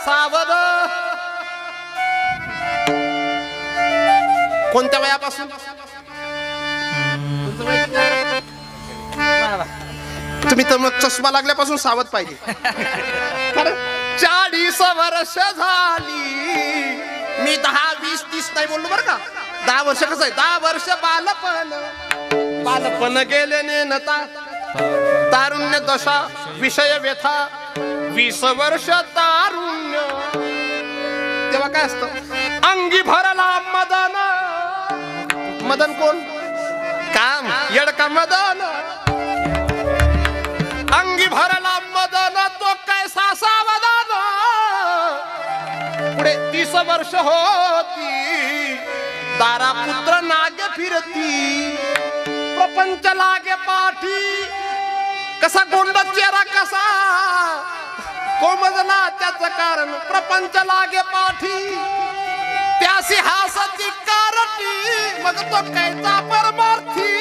सावध. कोणत्या वयापासून? तुम्ही तर मग चष्मा लागल्यापासून सावध पाहिजे. 40 वर्ष झाली. मी 10, 20, 30 नाही बोललो बरं का. 10 वर्ष कसं आहे, 10 वर्ष बालपण गेले नेनता, तारुण्य दशा विषय व्यथा, 20 वर्ष तारुण्य. तेव्हा काय असतं, अंगी भरला मदन. मदन कोण? काम येडका मदन. अंगी भरला मदन तो कैसा सावधान. पुढे 30 वर्ष होती, दारा पुत्र नागे फिरती, प्रपंच लागे पाठी, कसा गोंड चेहरा कसा कोमजला त्याचं कारण, प्रपंच लागे पाठी त्यासी हासती कारटी, मग तो कैचा परमार्थी.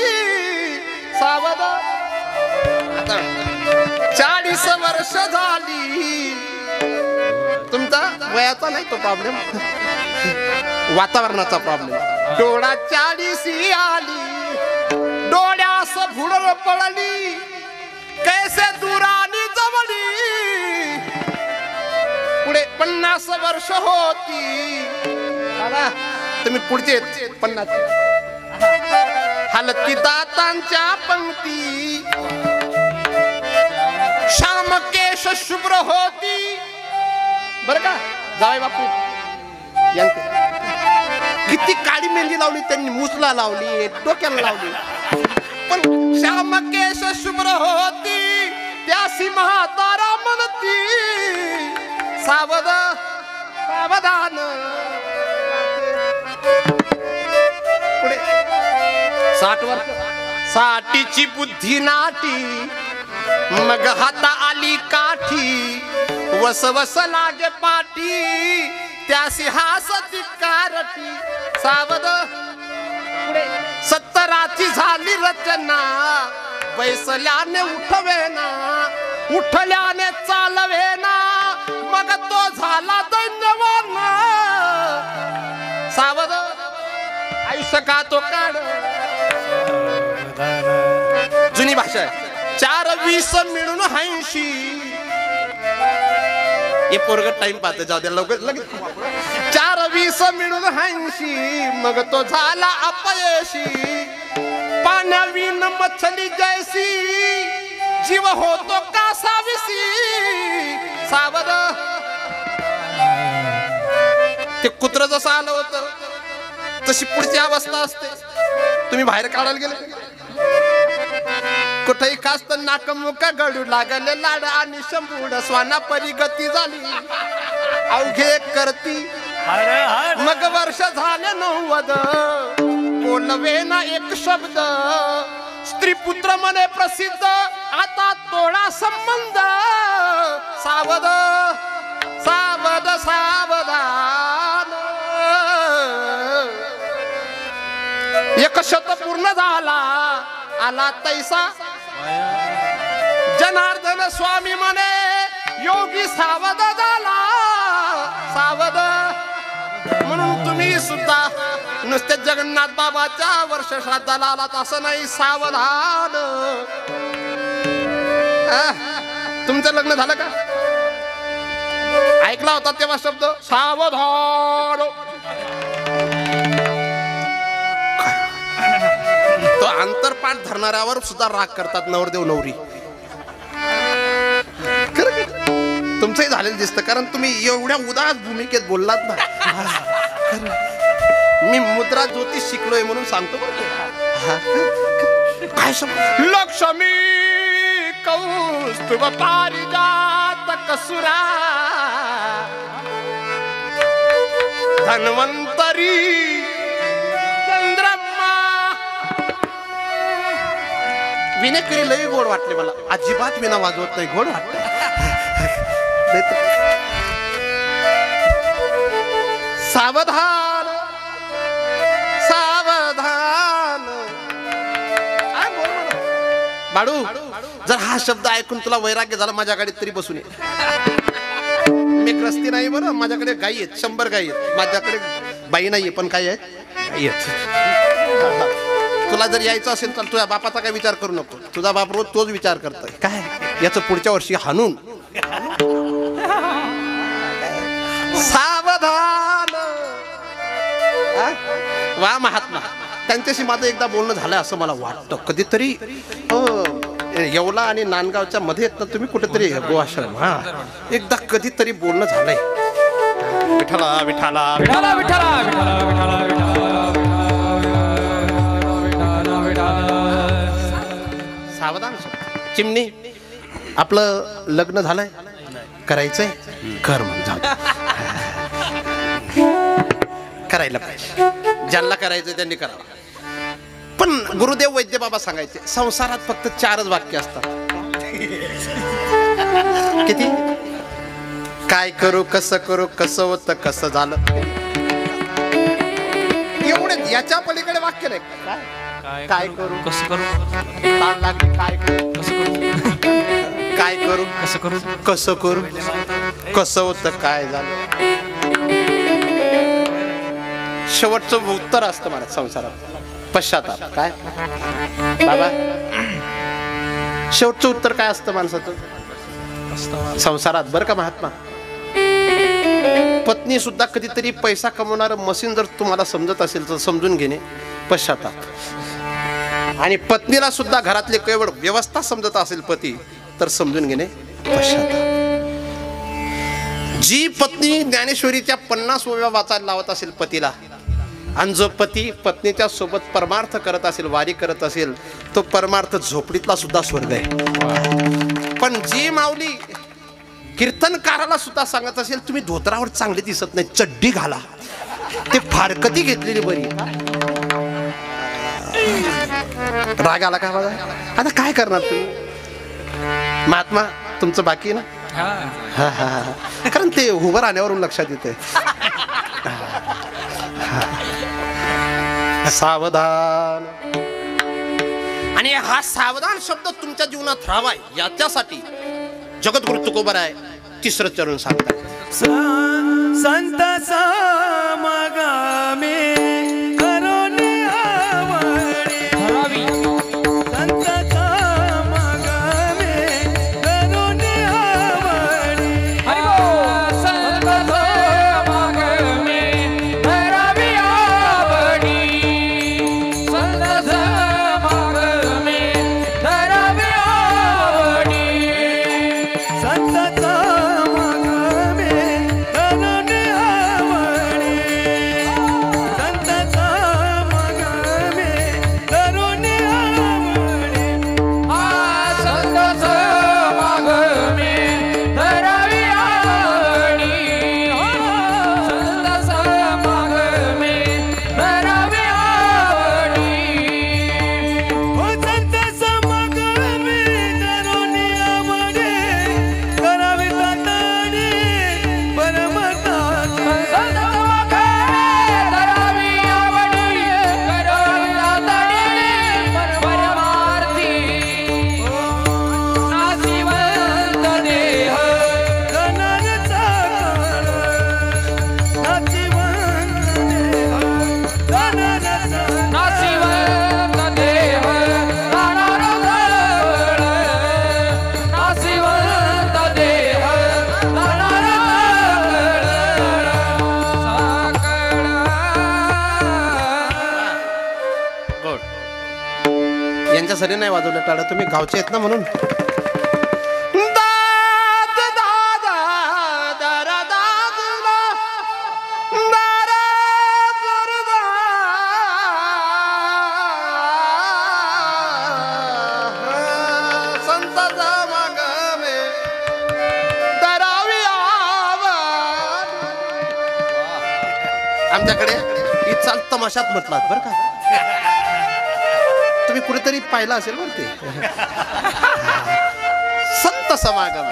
सावधान. 40 वर्ष झाली. तुमचा वयाचा नाही तो प्रॉब्लेम, वातावरणाचा प्रॉब्लेम. डोळा 40 आली, डोळ्यास भुडर पडली, कैसे दुरानी जवळी. पुढे 50 वर्ष होती. तुम्ही पुढचे 50. हलती दातांच्या पंक्ती, श्याम केश शुभ्र होती. बर का जावई बापू यांचे किती काळी मेहंदी लावली त्यांनी, मुसला लावली, डोक्याला लावली, पण श्याम केश शुभ्र होती त्यासी म्हातारा म्हणती. सावध सावधान. पुढे 60 वर्ष. 60ची बुद्धी नाटी, मग हाता आली काठी, वस वस लागे पाठी त्यासी हासती कारटी. सावध. पुढे 70ची झाली रचना, बैसल्याने उठवेना, उठल्याने चालवेना, मग तो झाला दैन्यवान. सावध. आयुष्य का तो काढ. जुनी भाषा आहे. 4-20 मिळून 80. हे पोरग टाइम पाहते, जाऊ द्या लवकर लगेच. 4-20 मिळून 80, मग तो झाला अपयशी. पाण्याविन मच्छली जैसी, जीव होतो कासाविसी. सावध. ते कुत्र जसं आलं होतं तशी पुढची अवस्था असते. तुम्ही बाहेर काढायला गेले, कुठेही खास्त नाकमुका गडू लागले लाड आणि शंभूड, स्वाना परिगती झाली अवघे करती. मग वर्ष झाले 90, बोलवे ना एक शब्द स्त्री पुत्र मने प्रसिद्ध आता तोडा संबंध सावध सावध सावधान एक शत पूर्ण झाला आला तैसा जनार्दन स्वामी मने योगी सावध झाला सावध म्हणून तुम्ही सुद्धा नुसते जगन्नाथ बाबाच्या वर्ष श्राद्धाला आलात असं नाही सावधान तुमचं लग्न झालं का ऐकला होता तेव्हा शब्द सावधान तो अंतरपाठ धरणाऱ्यावर सुद्धा राग करतात नवरदेव नवरी तुमचंही झालेलं दिसतं कारण तुम्ही एवढ्या उदास भूमिकेत बोललात ना मी मुद्रा ज्योतिष शिकलोय म्हणून सांगतो काय लक्ष्मी कौस्तुभ पारिजात कसुरा धन्वंतरी चंद्रमा विनेकरी लई गोड वाटले मला अजिबात विना वाजवत नाही गोड वाटत सावधान सावधान बाळू जर हा शब्द ऐकून तुला वैराग्य झाला माझ्या गाडीत तरी बसून ये मी ग्रस्ती नाही बरं माझ्याकडे गाई आहेत 100 गाई आहेत माझ्याकडे बाई नाहीये पण काय आहेत गाई आहेत तुला जर यायचं असेल तर तुझ्या बापाचा काय विचार करू नको तुझा बाप रोज तोच विचार करतोय काय याचं पुढच्या वर्षी हाणून सावधान वा महात्मा त्यांच्याशी माझं एकदा बोलणं झालं असं मला वाटतं कधीतरी येवला आणि नांदगावच्या मध्ये येत ना तुम्ही कुठेतरी गोआश्रम हा एकदा कधीतरी बोलणं झालंय विठ्ठला विठ्ठला विठाला विठाला विठाला विठाला सावधान चिमणी आपलं लग्न झालंय करायचंय कर मग जाऊ करायला पाहिजे ज्यांना करायचं त्यांनी करावं पण गुरुदेव वैद्य बाबा सांगायचे संसारात फक्त 4च वाक्य असतात किती काय करू कसं होतं कसं झालं एवढे याच्या पलीकडे वाक्य नाही काय करू कसं करू ताण लागली काय करू कसं करू काय करू कसं करू कसं करू कसं होतं काय झालं शेवटचं उत्तर असतं मला संसारात पश्चाताप काय बाबा शेवटचं उत्तर काय असतं माणसाचं संसारात बरं का महात्मा पत्नी सुद्धा कधीतरी पैसा कमवणार मशीन जर तुम्हाला समजत असेल तर समजून घेणे पश्चाताप आणि पत्नीला सुद्धा घरातले केवळ व्यवस्था समजत असेल पती तर समजून घेणे पश्चाताप जी पत्नी ज्ञानेश्वरीच्या 50 ओव्या वाचायला लावत असेल पतीला आणि जो पती पत्नीच्या सोबत परमार्थ करत असेल वारी करत असेल तो परमार्थ झोपडीतला सुद्धा स्वर्ग आहे पण जी माऊली कीर्तनकाराला सुद्धा सांगत असेल तुम्ही धोत्रावर चांगले दिसत नाही चड्डी घाला ते फारकती घेतलेली बरी राग आला का माझा आता काय करणार तुम्ही महात्मा तुमचं बाकी ना हा हा कारण ते उभं राहण्यावरून लक्षात येते सावधान आणि हा सावधान शब्द तुमच्या जीवनात राहावा याच्यासाठी जगद्गुरु तुकोबाराय 3रं चरण सांगतात संत समागमे करोनी आवडी ठरावी संत समागमे करोनी आवडी हरि बोल संत समागमे ठरावी आवडी संत समागमे ठरावी आवडी संत समागमे करोनी आवडी कशासाठी नाही वाजवलं टाळ्या तुम्ही गावचे आहेत ना म्हणून आमच्याकडे ही चाल तमाशात म्हटलात बरं का तुम्ही कुठेतरी पाहिला असेल बरं ते संत समागम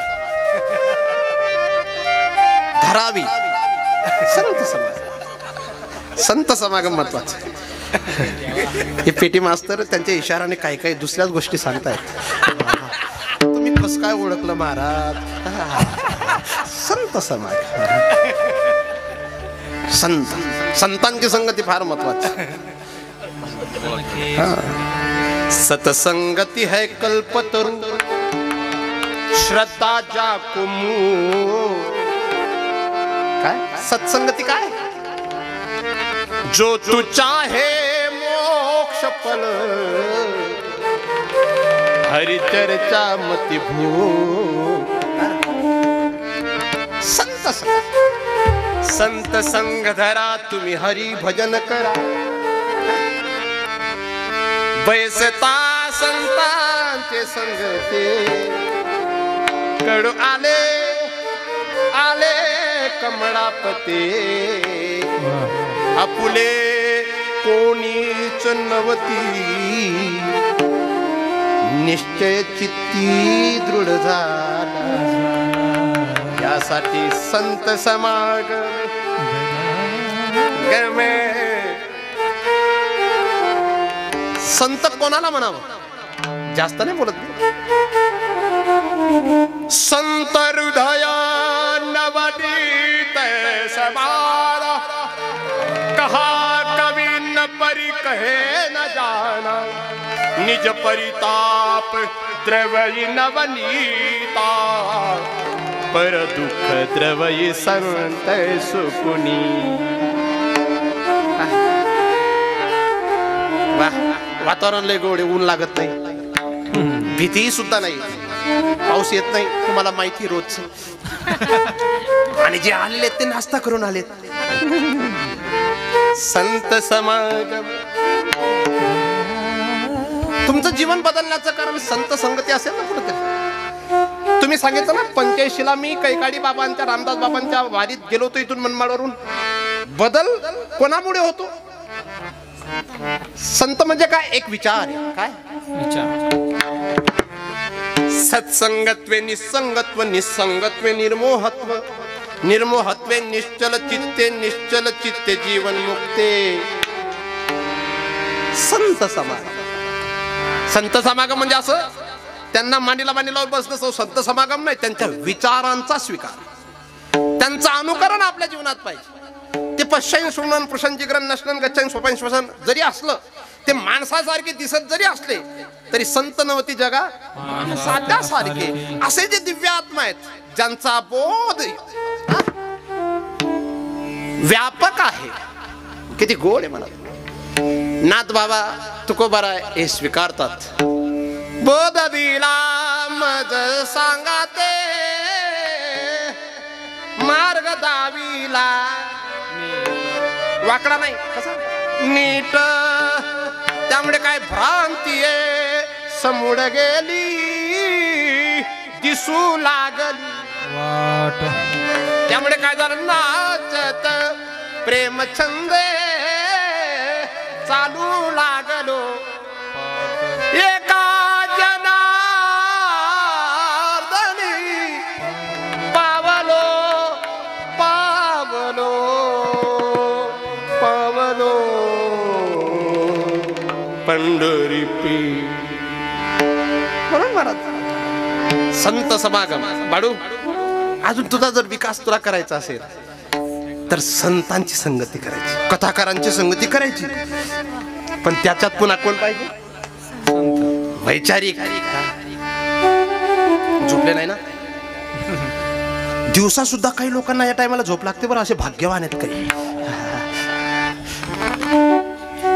धरावी संत समागम महत्वाचं हे पेटी मास्तर त्यांच्या इशाराने काही काही दुसऱ्याच गोष्टी सांगतायत तुम्ही कसं काय ओळखलं महाराज संत समागम संतांची संगती फार महत्वाची सतसंगती है कल्पतरु श्रद्धा जाकुमू काय सत्संगती काय जो तू चाहे मोक्ष फल हरि चर्चा मति भू संत संग धरा तुम्ही हरी भजन करा बैसता संतांचे संगते कडू आले आले कमळापते आपुले कोणीच नवती निश्चय चित्ती दृढ झाला यासाठी संत समागम गमे संत कोणाला म्हणावं जास्त नाही बोलत संत हृदय नवनीत समार कहा कवि न परि कहे न जाना निज परिताप द्रवई नवनीता पर दुःख द्रवई संत सुकुनी वातावरण लय गोड ऊन लागत नाही भीती सुद्धा नाही पाऊस येत नाही तुम्हाला माहिती रोज आणि जे आलेले ते नाश्ता करून आलेत संत समागम तुमचं जीवन बदलण्याचं कारण संत संगती असेल ना कुठे तुम्ही सांगितलं ना 85 ला मी कैकाडी बाबांच्या रामदास बाबांच्या वारीत गेलो होतो इथून मनमाडवरून बदल कोणामुळे होतो संत म्हणजे काय एक विचार काय सत्संगत्वे निसंगत्व निसंगत्वे निर्मोहत्व निर्मोहत्वे निश्चल चित्ते जीवन मुक्ते संत समागम संत समागम म्हणजे असं त्यांना मांडीला लावून बसणं संत समागम नाही त्यांच्या विचारांचा स्वीकार त्यांचं अनुकरण आपल्या जीवनात पाहिजे ते पश्चाईन सुमन प्रशंजिग्रन नशनन गच्छन स्वपाईन श्वसन जरी असलं ते माणसासारखे दिसत जरी असले तरी संत नवती जगा साध्यासारखे असे जे दिव्य आत्मा आहेत ज्यांचा बोध व्यापक आहे किती गोड आहे मला नाथ बाबा तुकोबारा हे स्वीकारतात बोध दिला मज सांगाते मार्ग दाविला वाकडा नाही कसा नीट त्यामुळे काय भ्रांती आहे समोर गेली दिसू लागली त्यामुळे काय झालं नाचत प्रेम छंद चालू लागलो एका जनार्दनी पावलो पावलो पावलो पंढरी पी म्हणून महाराज संत समागम बाळू अजून तुझा जर विकास तुला करायचा असेल तर संतांची संगती करायची कथाकारांची संगती करायची पण त्याच्यात पुन्हा कोण पाहिजे वैचारिक झोपले नाही ना दिवसा सुद्धा काही लोकांना या टायमाला झोप लागते बरं असे भाग्यवान आहेत काही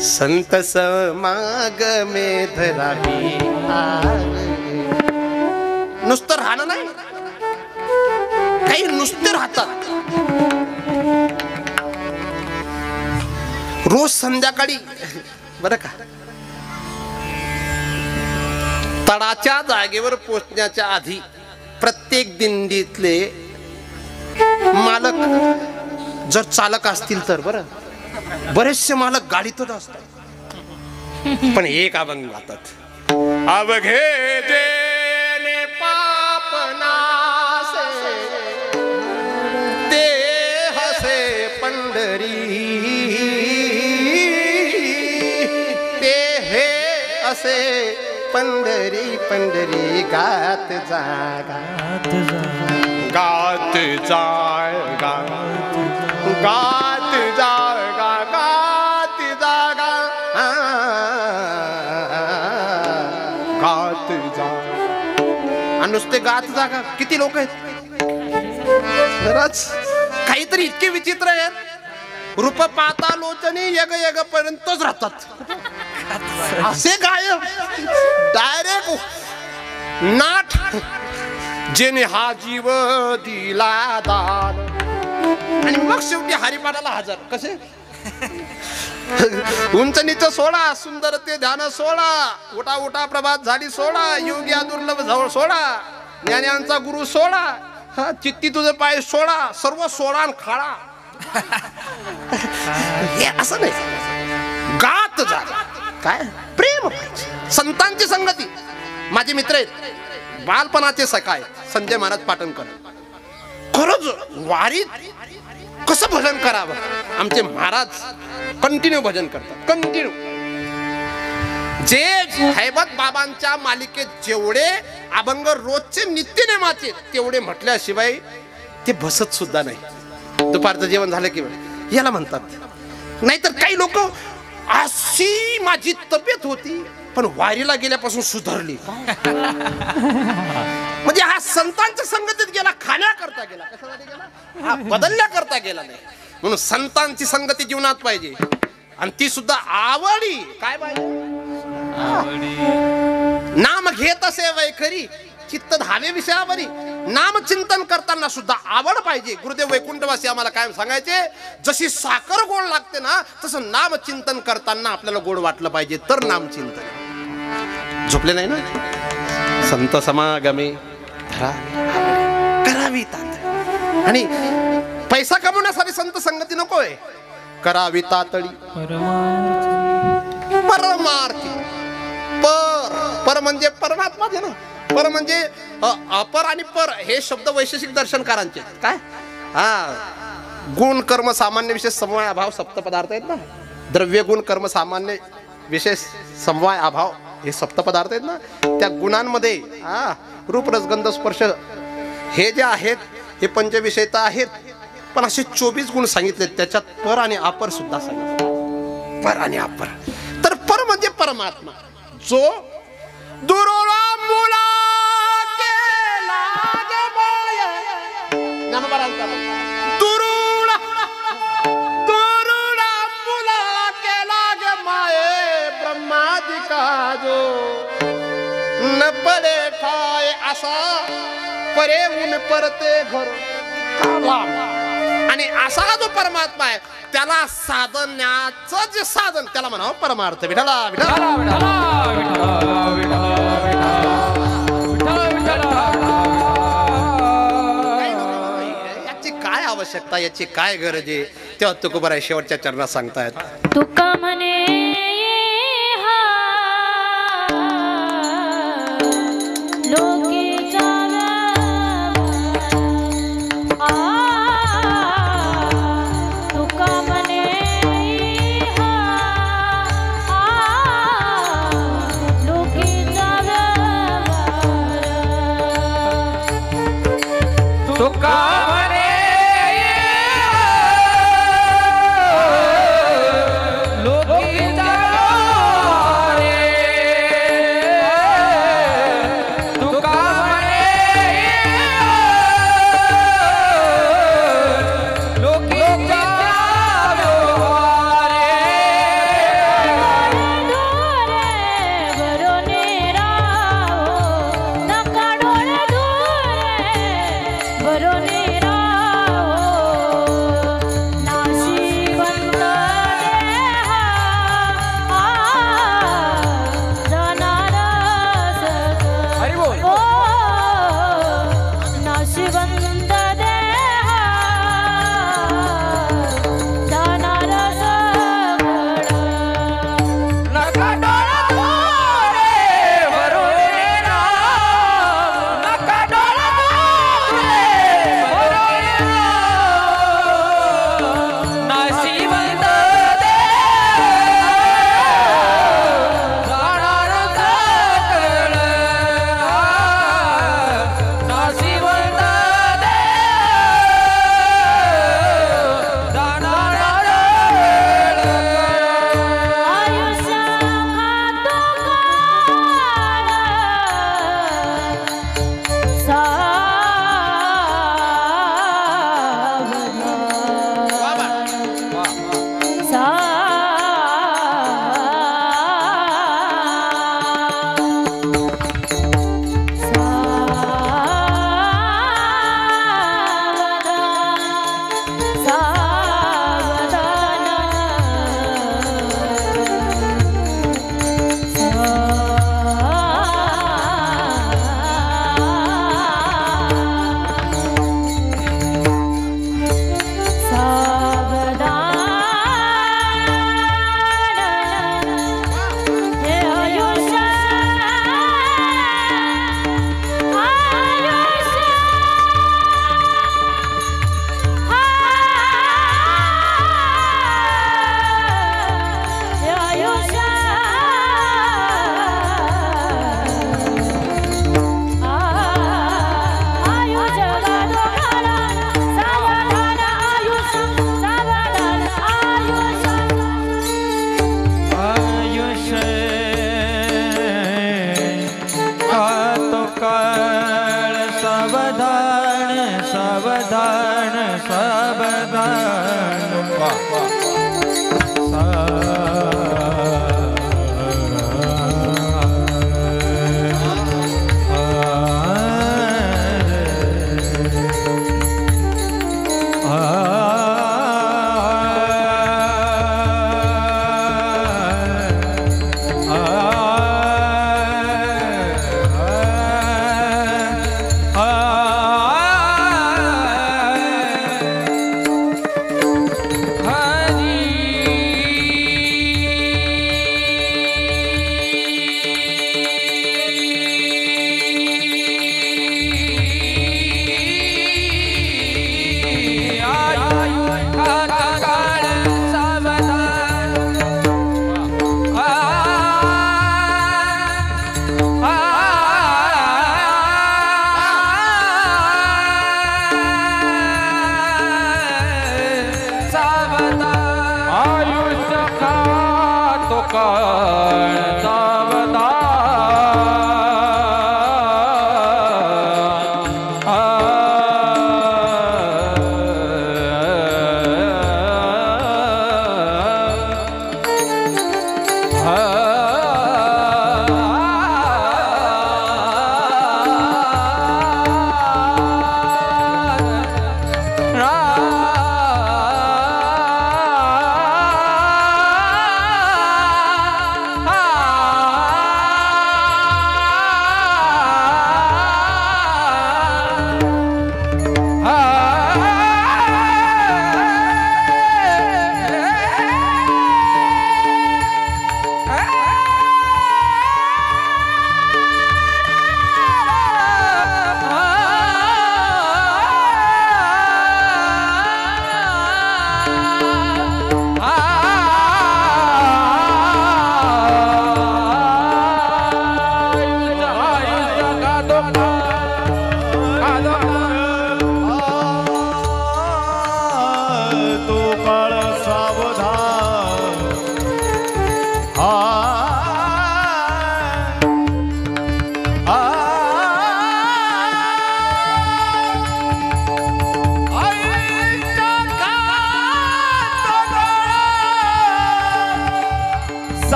संत समागमे धरावी नुसतं राहणं नाही, काही नुसते राहतात. रोज संध्याकाळी बरं का तळाच्या जागेवर पोहोचण्याच्या आधी प्रत्येक दिंडीतले मालक जर चालक असतील तर बरं, बरेचसे मालक गाडीतच असतात, पण एक अभंग गातात. अवघे जेने पापनासे ते हसे पंढरी, ते हे असे पंढरी पंढरी गात जागा गात जागा गात जागा गात जागा गात जागा. आणि नुसते गात जागा किती लोक आहेत खरंच, काहीतरी इतके विचित्र आहेत. रूप पाता लोचनी यग यग पर्यंतच राहतात असे गायब डायरेक्ट नाट. जेने हा जीव दिला दान आणि मग शेवटी हरिपाठाला हजर. कसे उंच नीच सोडा, सुंदर ते ध्यान सोडा, उठा उठा प्रभात झाली सोडा, योग्या दुर्लभ जवळ सोडा, ज्ञान्यांचा गुरु सोडा, हा चित्ती तुझे पाय सोडा, सर्व सोडा आणि खाळा. हे असं नाही, गात जा. काय प्रेम पाहिजे, संतांची संगती. माझे मित्र आहेत बालपणाचे सखा आहेत संजय महाराज पाटणकर. खरंच वारीत कसं भजन करावं, आमचे महाराज कंटिन्यू भजन करतात, कंटिन्यू. जे हैबत बाबांच्या मालिकेत जेवढे अभंग रोजचे नित्य नेमाचे तेवढे म्हटल्याशिवाय ते बसत सुद्धा नाही. दुपारचं जेवण झालं की याला म्हणतात. नाहीतर काही लोक अशी माझी तब्येत होती पण वारीला गेल्यापासून सुधारली. म्हणजे हा संतांच्या संगतीत गेला, खाण्याकरता गेला, कशासाठी गेला, हा बदलण्याकरता गेला नाही. म्हणून संतांची संगती जीवनात पाहिजे आणि ती सुद्धा आवडी. काय पाहिजे, नाम घेत असे वैखरी चित्त धावे विषयावरी. नाम चिंतन करताना सुद्धा आवड पाहिजे. गुरुदेव वैकुंठवासी आम्हाला काय सांगायचे, जशी साखर गोड लागते ना तसं नाम चिंतन करताना आपल्याला गोड वाटलं पाहिजे, तर नाम चिंतन. झोपले नाही ना. संत समागमे करावी तातडी. आणि पैसा कमवण्यासाठी संत संगती नकोय, करावी तातडी परमार्थी. पर म्हणजे परमात्मा आहे ना. पर म्हणजे अपर आणि पर हे शब्द वैशेषिक दर्शनकारांचे. काय हा गुण कर्म सामान्य विशेष समवाय अभाव सप्त पदार्थ आहेत ना. द्रव्य गुण कर्म सामान्य विशेष समवाय अभाव हे सप्त पदार्थ आहेत ना. त्या गुणांमध्ये रूप रसगंध स्पर्श हे जे आहेत हे पंचविषयता आहेत, पण असे 24 गुण सांगितले. त्याच्यात पर आणि अपर सुद्धा सांगितले. पर आणि अपर. तर पर म्हणजे परमात्मा, जो दुरोळा मुला केला गे माया. ज्ञानोबारांचा दुरुळा दुरुळा मुला केला गे माये. ब्रह्मादिका जो न पडे ठाय असा परे ऊन परते घर काला. आणि असा जो परमात्मा आहे त्याला साधण्याचं जे साधन त्याला म्हणावं परमार्थ. विठला विठला याची काय आवश्यकता, याची काय गरज आहे, तेव्हा तुकोबाराय शेवटच्या चरणात सांगतायत. तुका म्हणे तुका सावधान सावधान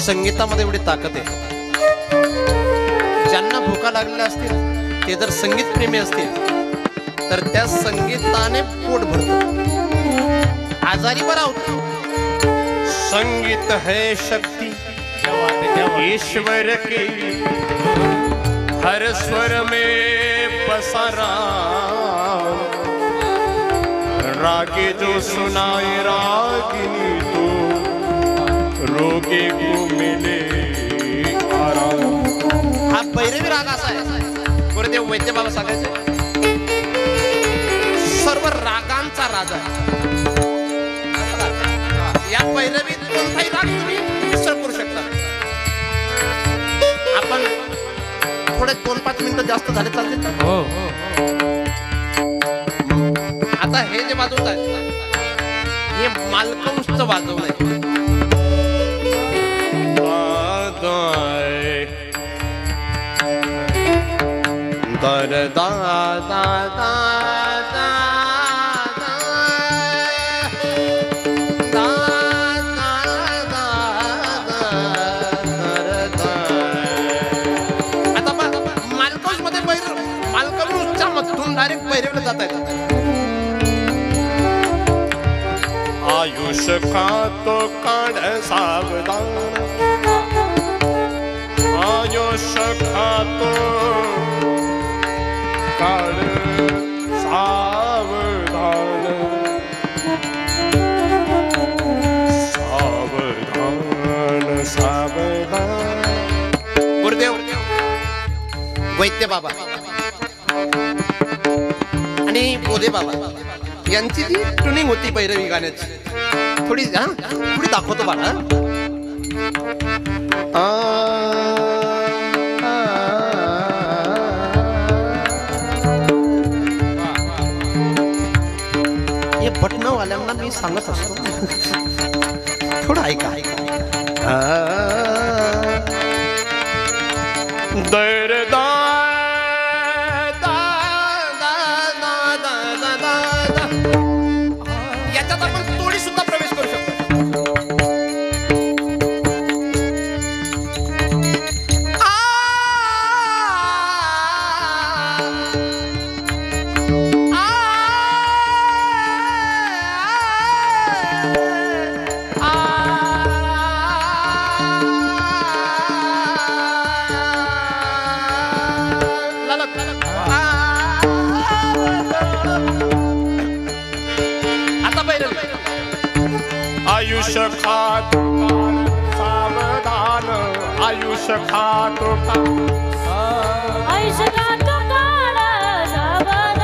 संगीतामध्ये एवढी ताकद आहे. ज्यांना भुका लागलेल्या असतील ते जर संगीत प्रेमी असतील तर त्या संगीताने पोट भरतं, आजारी बरा होतो. संगीत है शक्ति ईश्वर की, हर स्वर में बसा राम. रागे जो सुनाए रागिनी तो रोगे को मिले आराम. हा भैरवी राग असा आहे. गुरुदेव वैद्य बाबा सांगायचे सर्व रागांचा राजा आहे. या भैरवीत कोणताही राग तुम्ही मिसळ करू शकता. आपण थोडे 2-5 मिनिटं जास्त झाले चालतील का? हो. आता हे जे वाजवत आहेत हे मालकंसचं वाजवणं आहे. दर दा दा दा दा मधून डायरेक्ट पैरवलं जात आहे. आयुष खातो काढ सावधान, आयुष खातो काढ सावधान, सावधान सावधान. गुरुदेव वैद्य बाबा आणि बोधे बाबा यांची ती ट्युनिंग होती भैरवी गाण्याची. थोडी थोडी दाखवतो बाळा. हे बटनवाल्यांना मी सांगत असतो थोडं ऐका दैर दा याच्यात आपण थोडी सुद्धा प्रवेश करू शकतो. आयुष्य खातो सावधान आयुष्य खातो आयुष्य खातो काळ सावधान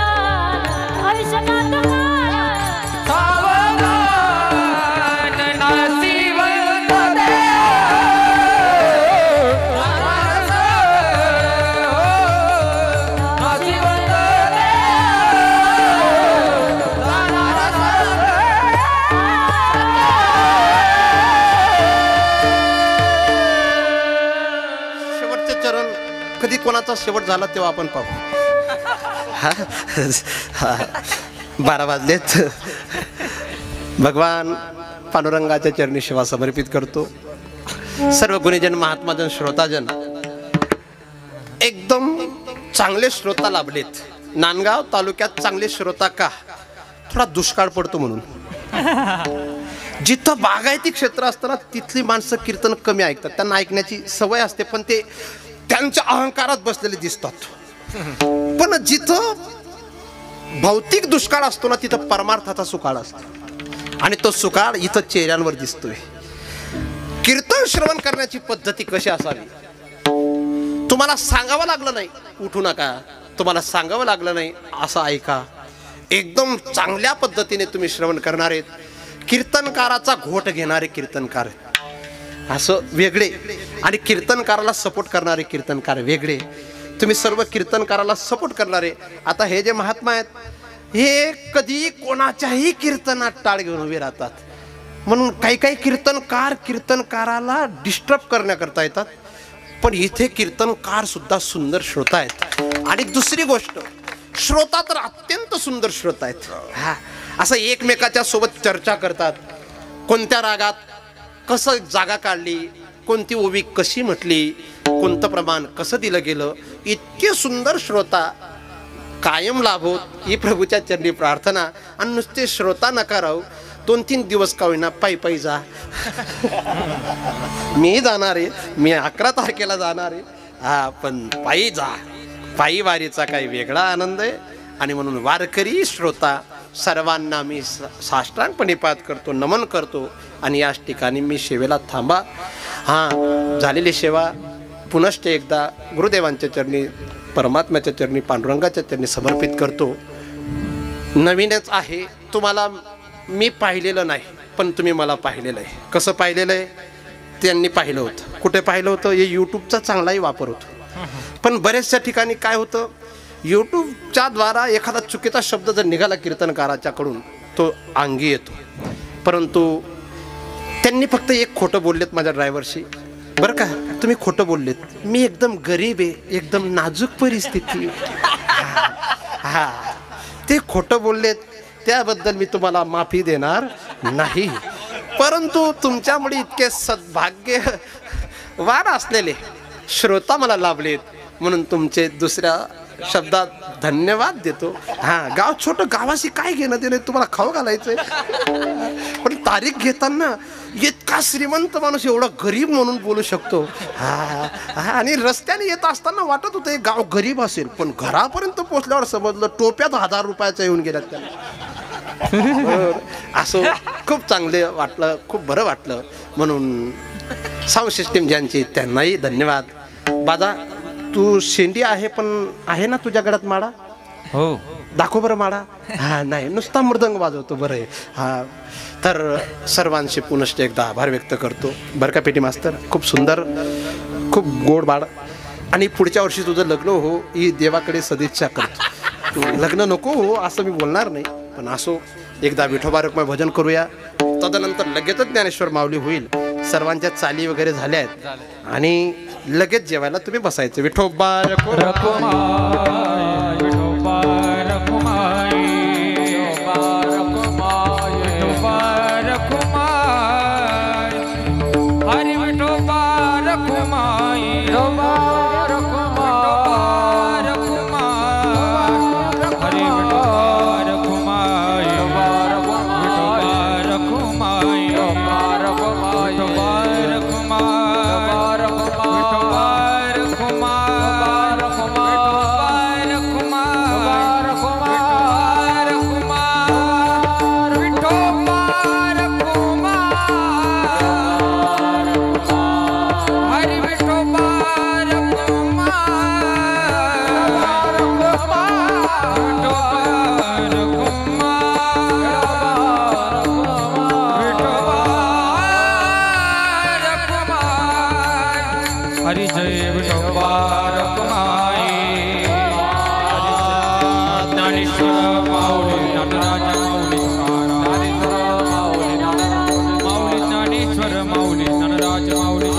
आयुष्य खातो काळ सावधान नाशिवंत कधी कोणाचा शेवट झाला तेव्हा आपण पाहू. 12 वाजलेत. भगवान पांडुरंगाच्या चरणी सेवा समर्पित करतो. सर्व गुणीजन महात्माजन श्रोताजन एकदम चांगले श्रोता लाभलेत. नांदगाव तालुक्यात चांगले श्रोता का? थोडा दुष्काळ पडतो म्हणून. जिथं बागायती क्षेत्र असतं ना तिथली माणसं कीर्तन कमी ऐकतात. त्यांना ऐकण्याची सवय असते पण ते त्यांच्या अहंकारात बसलेले दिसतात. पण जिथं भौतिक दुष्काळ असतो ना तिथं परमार्थाचा सुकाळ असतो आणि तो सुकाळ इथं चेहऱ्यांवर दिसतोय. कीर्तन श्रवण करण्याची पद्धती कशी असावी तुम्हाला सांगावं लागलं नाही. उठू नका, तुम्हाला सांगावं लागलं नाही असं ऐका. एकदम चांगल्या पद्धतीने तुम्ही श्रवण करणारे कीर्तनकाराचा घोट घेणारे कीर्तनकार असं वेगळे आणि कीर्तनकाराला सपोर्ट करणारे कीर्तनकार वेगळे. तुम्ही सर्व कीर्तनकाराला सपोर्ट करणारे. आता हे जे महात्मा आहेत हे कधी कोणाच्याही कीर्तनात टाळ घेऊन उभे राहतात. म्हणून काही काही कीर्तनकाराला डिस्टर्ब करण्याकरता येतात. पण इथे कीर्तनकार सुद्धा सुंदर श्रोता आहेत. आणि दुसरी गोष्ट श्रोता तर अत्यंत सुंदर श्रोता आहेत. असं एकमेकाच्या सोबत चर्चा करतात. कोणत्या रागात कसं जागा काढली, कोणती ओवी कशी म्हटली, कोणतं प्रमाण कसं दिलं गेलं, इतके सुंदर श्रोता कायम लाभोत ही प्रभूच्या चरणी प्रार्थना. आणि नुसते श्रोता नका राहू, 2-3 दिवस का होईना पायी पायी जा. मी जाणार आहे, मी 11 तारखेला जाणार आहे. पण पायी जा. पायी वारीचा काही वेगळा आनंद आहे. आणि म्हणून वारकरी श्रोता सर्वांना मी साष्टांगपणे पाठ करतो, नमन करतो. आणि याच ठिकाणी मी सेवेला थांबा. झालेली सेवा पुनश्च एकदा गुरुदेवांच्या चरणी, परमात्म्याच्या चरणी, पांडुरंगाच्या चरणी समर्पित करतो. नवीनच आहे, तुम्हाला मी पाहिलेलं नाही पण तुम्ही मला पाहिलेलं आहे. कसं पाहिलेलं आहे? त्यांनी पाहिलं होतं. कुठे पाहिलं होतं? हे यूट्यूबचा चांगलाही वापर होतो. पण बऱ्याचशा ठिकाणी काय होतं, यूट्यूबच्या द्वारा एखादा चुकीचा शब्द जर निघाला कीर्तनकाराच्याकडून तो अंगी येतो. परंतु त्यांनी फक्त एक खोटं बोललेत माझ्या ड्रायव्हरशी. बरं का, तुम्ही खोटं बोललेत, मी एकदम गरीब आहे, एकदम नाजूक परिस्थिती. ते खोटं बोललेत त्याबद्दल मी तुम्हाला माफी देणार नाही. परंतु तुमच्यामुळे इतके सद्भाग्यवान असलेले श्रोता मला लाभलेत म्हणून तुमचे दुसऱ्या शब्दात धन्यवाद देतो. गाव छोटं, गावाशी काय घेणं देणं, तुम्हाला खाऊ घालायचंय. पण तारीख घेताना इतका श्रीमंत माणूस एवढा गरीब म्हणून बोलू शकतो. आणि रस्त्याने येत असताना वाटत होतं हे गाव गरीब असेल, पण घरापर्यंत पोहोचल्यावर समजलं टोप्यात 1000 रुपयाचा येऊन गेल्यात त्याला. असं खूप चांगले वाटलं, खूप बरं वाटलं. म्हणून साऊंड सिस्टीम ज्यांची त्यांनाही धन्यवाद. बाजा, तू शेंडी आहे पण आहे ना तुझ्या गळ्यात माळा? हो. दाखव बरं माळा. नाही, नुसता मृदंग वाजवतो. बरं आहे. तर सर्वांशी पुनश्च एकदा आभार व्यक्त करतो. बरं का पेटी मास्तर, खूप सुंदर, खूप गोड बाळ. आणि पुढच्या वर्षी तुझं लग्न हो ही देवाकडे सदिच्छा करतो. लग्न नको हो असं मी बोलणार नाही, पण असो एकदा विठोबा रखुमाई भजन करूया, तदनंतर लगेचच ज्ञानेश्वर माऊली होईल. सर्वांच्या चाली वगैरे झाल्या आहेत आणि लगेच जेवायला तुम्ही बसायचं. विठोबा रखुमाई विठोबा रखुमाई विठोबा रखुमाई हरी विठोबा रखुमाई विठोबा रखुमाई हरी विठोबा रखुमाई विठोबा रखुमाई विठोबा रखुमाई हरी जय विठोबा रखुमाई ज्ञानेश्वर माऊली नटराज माऊली माऊली ज्ञानेश्वर माऊली नटराज माऊली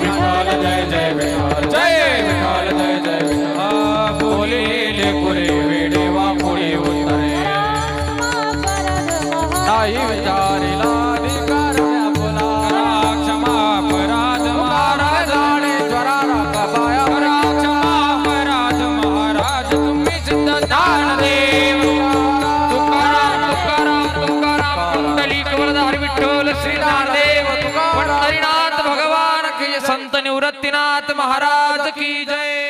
विठ्ठल जय जय विठ्ठल जय विठ्ठल जय जय विठ्ठल बोलिले पुरे वेडेवा पुढे उतरे नाही विचारिला अधिकार बोला क्षमा अपराध महाराज भगवान की संत निवृत्तीनाथ महाराज की जय.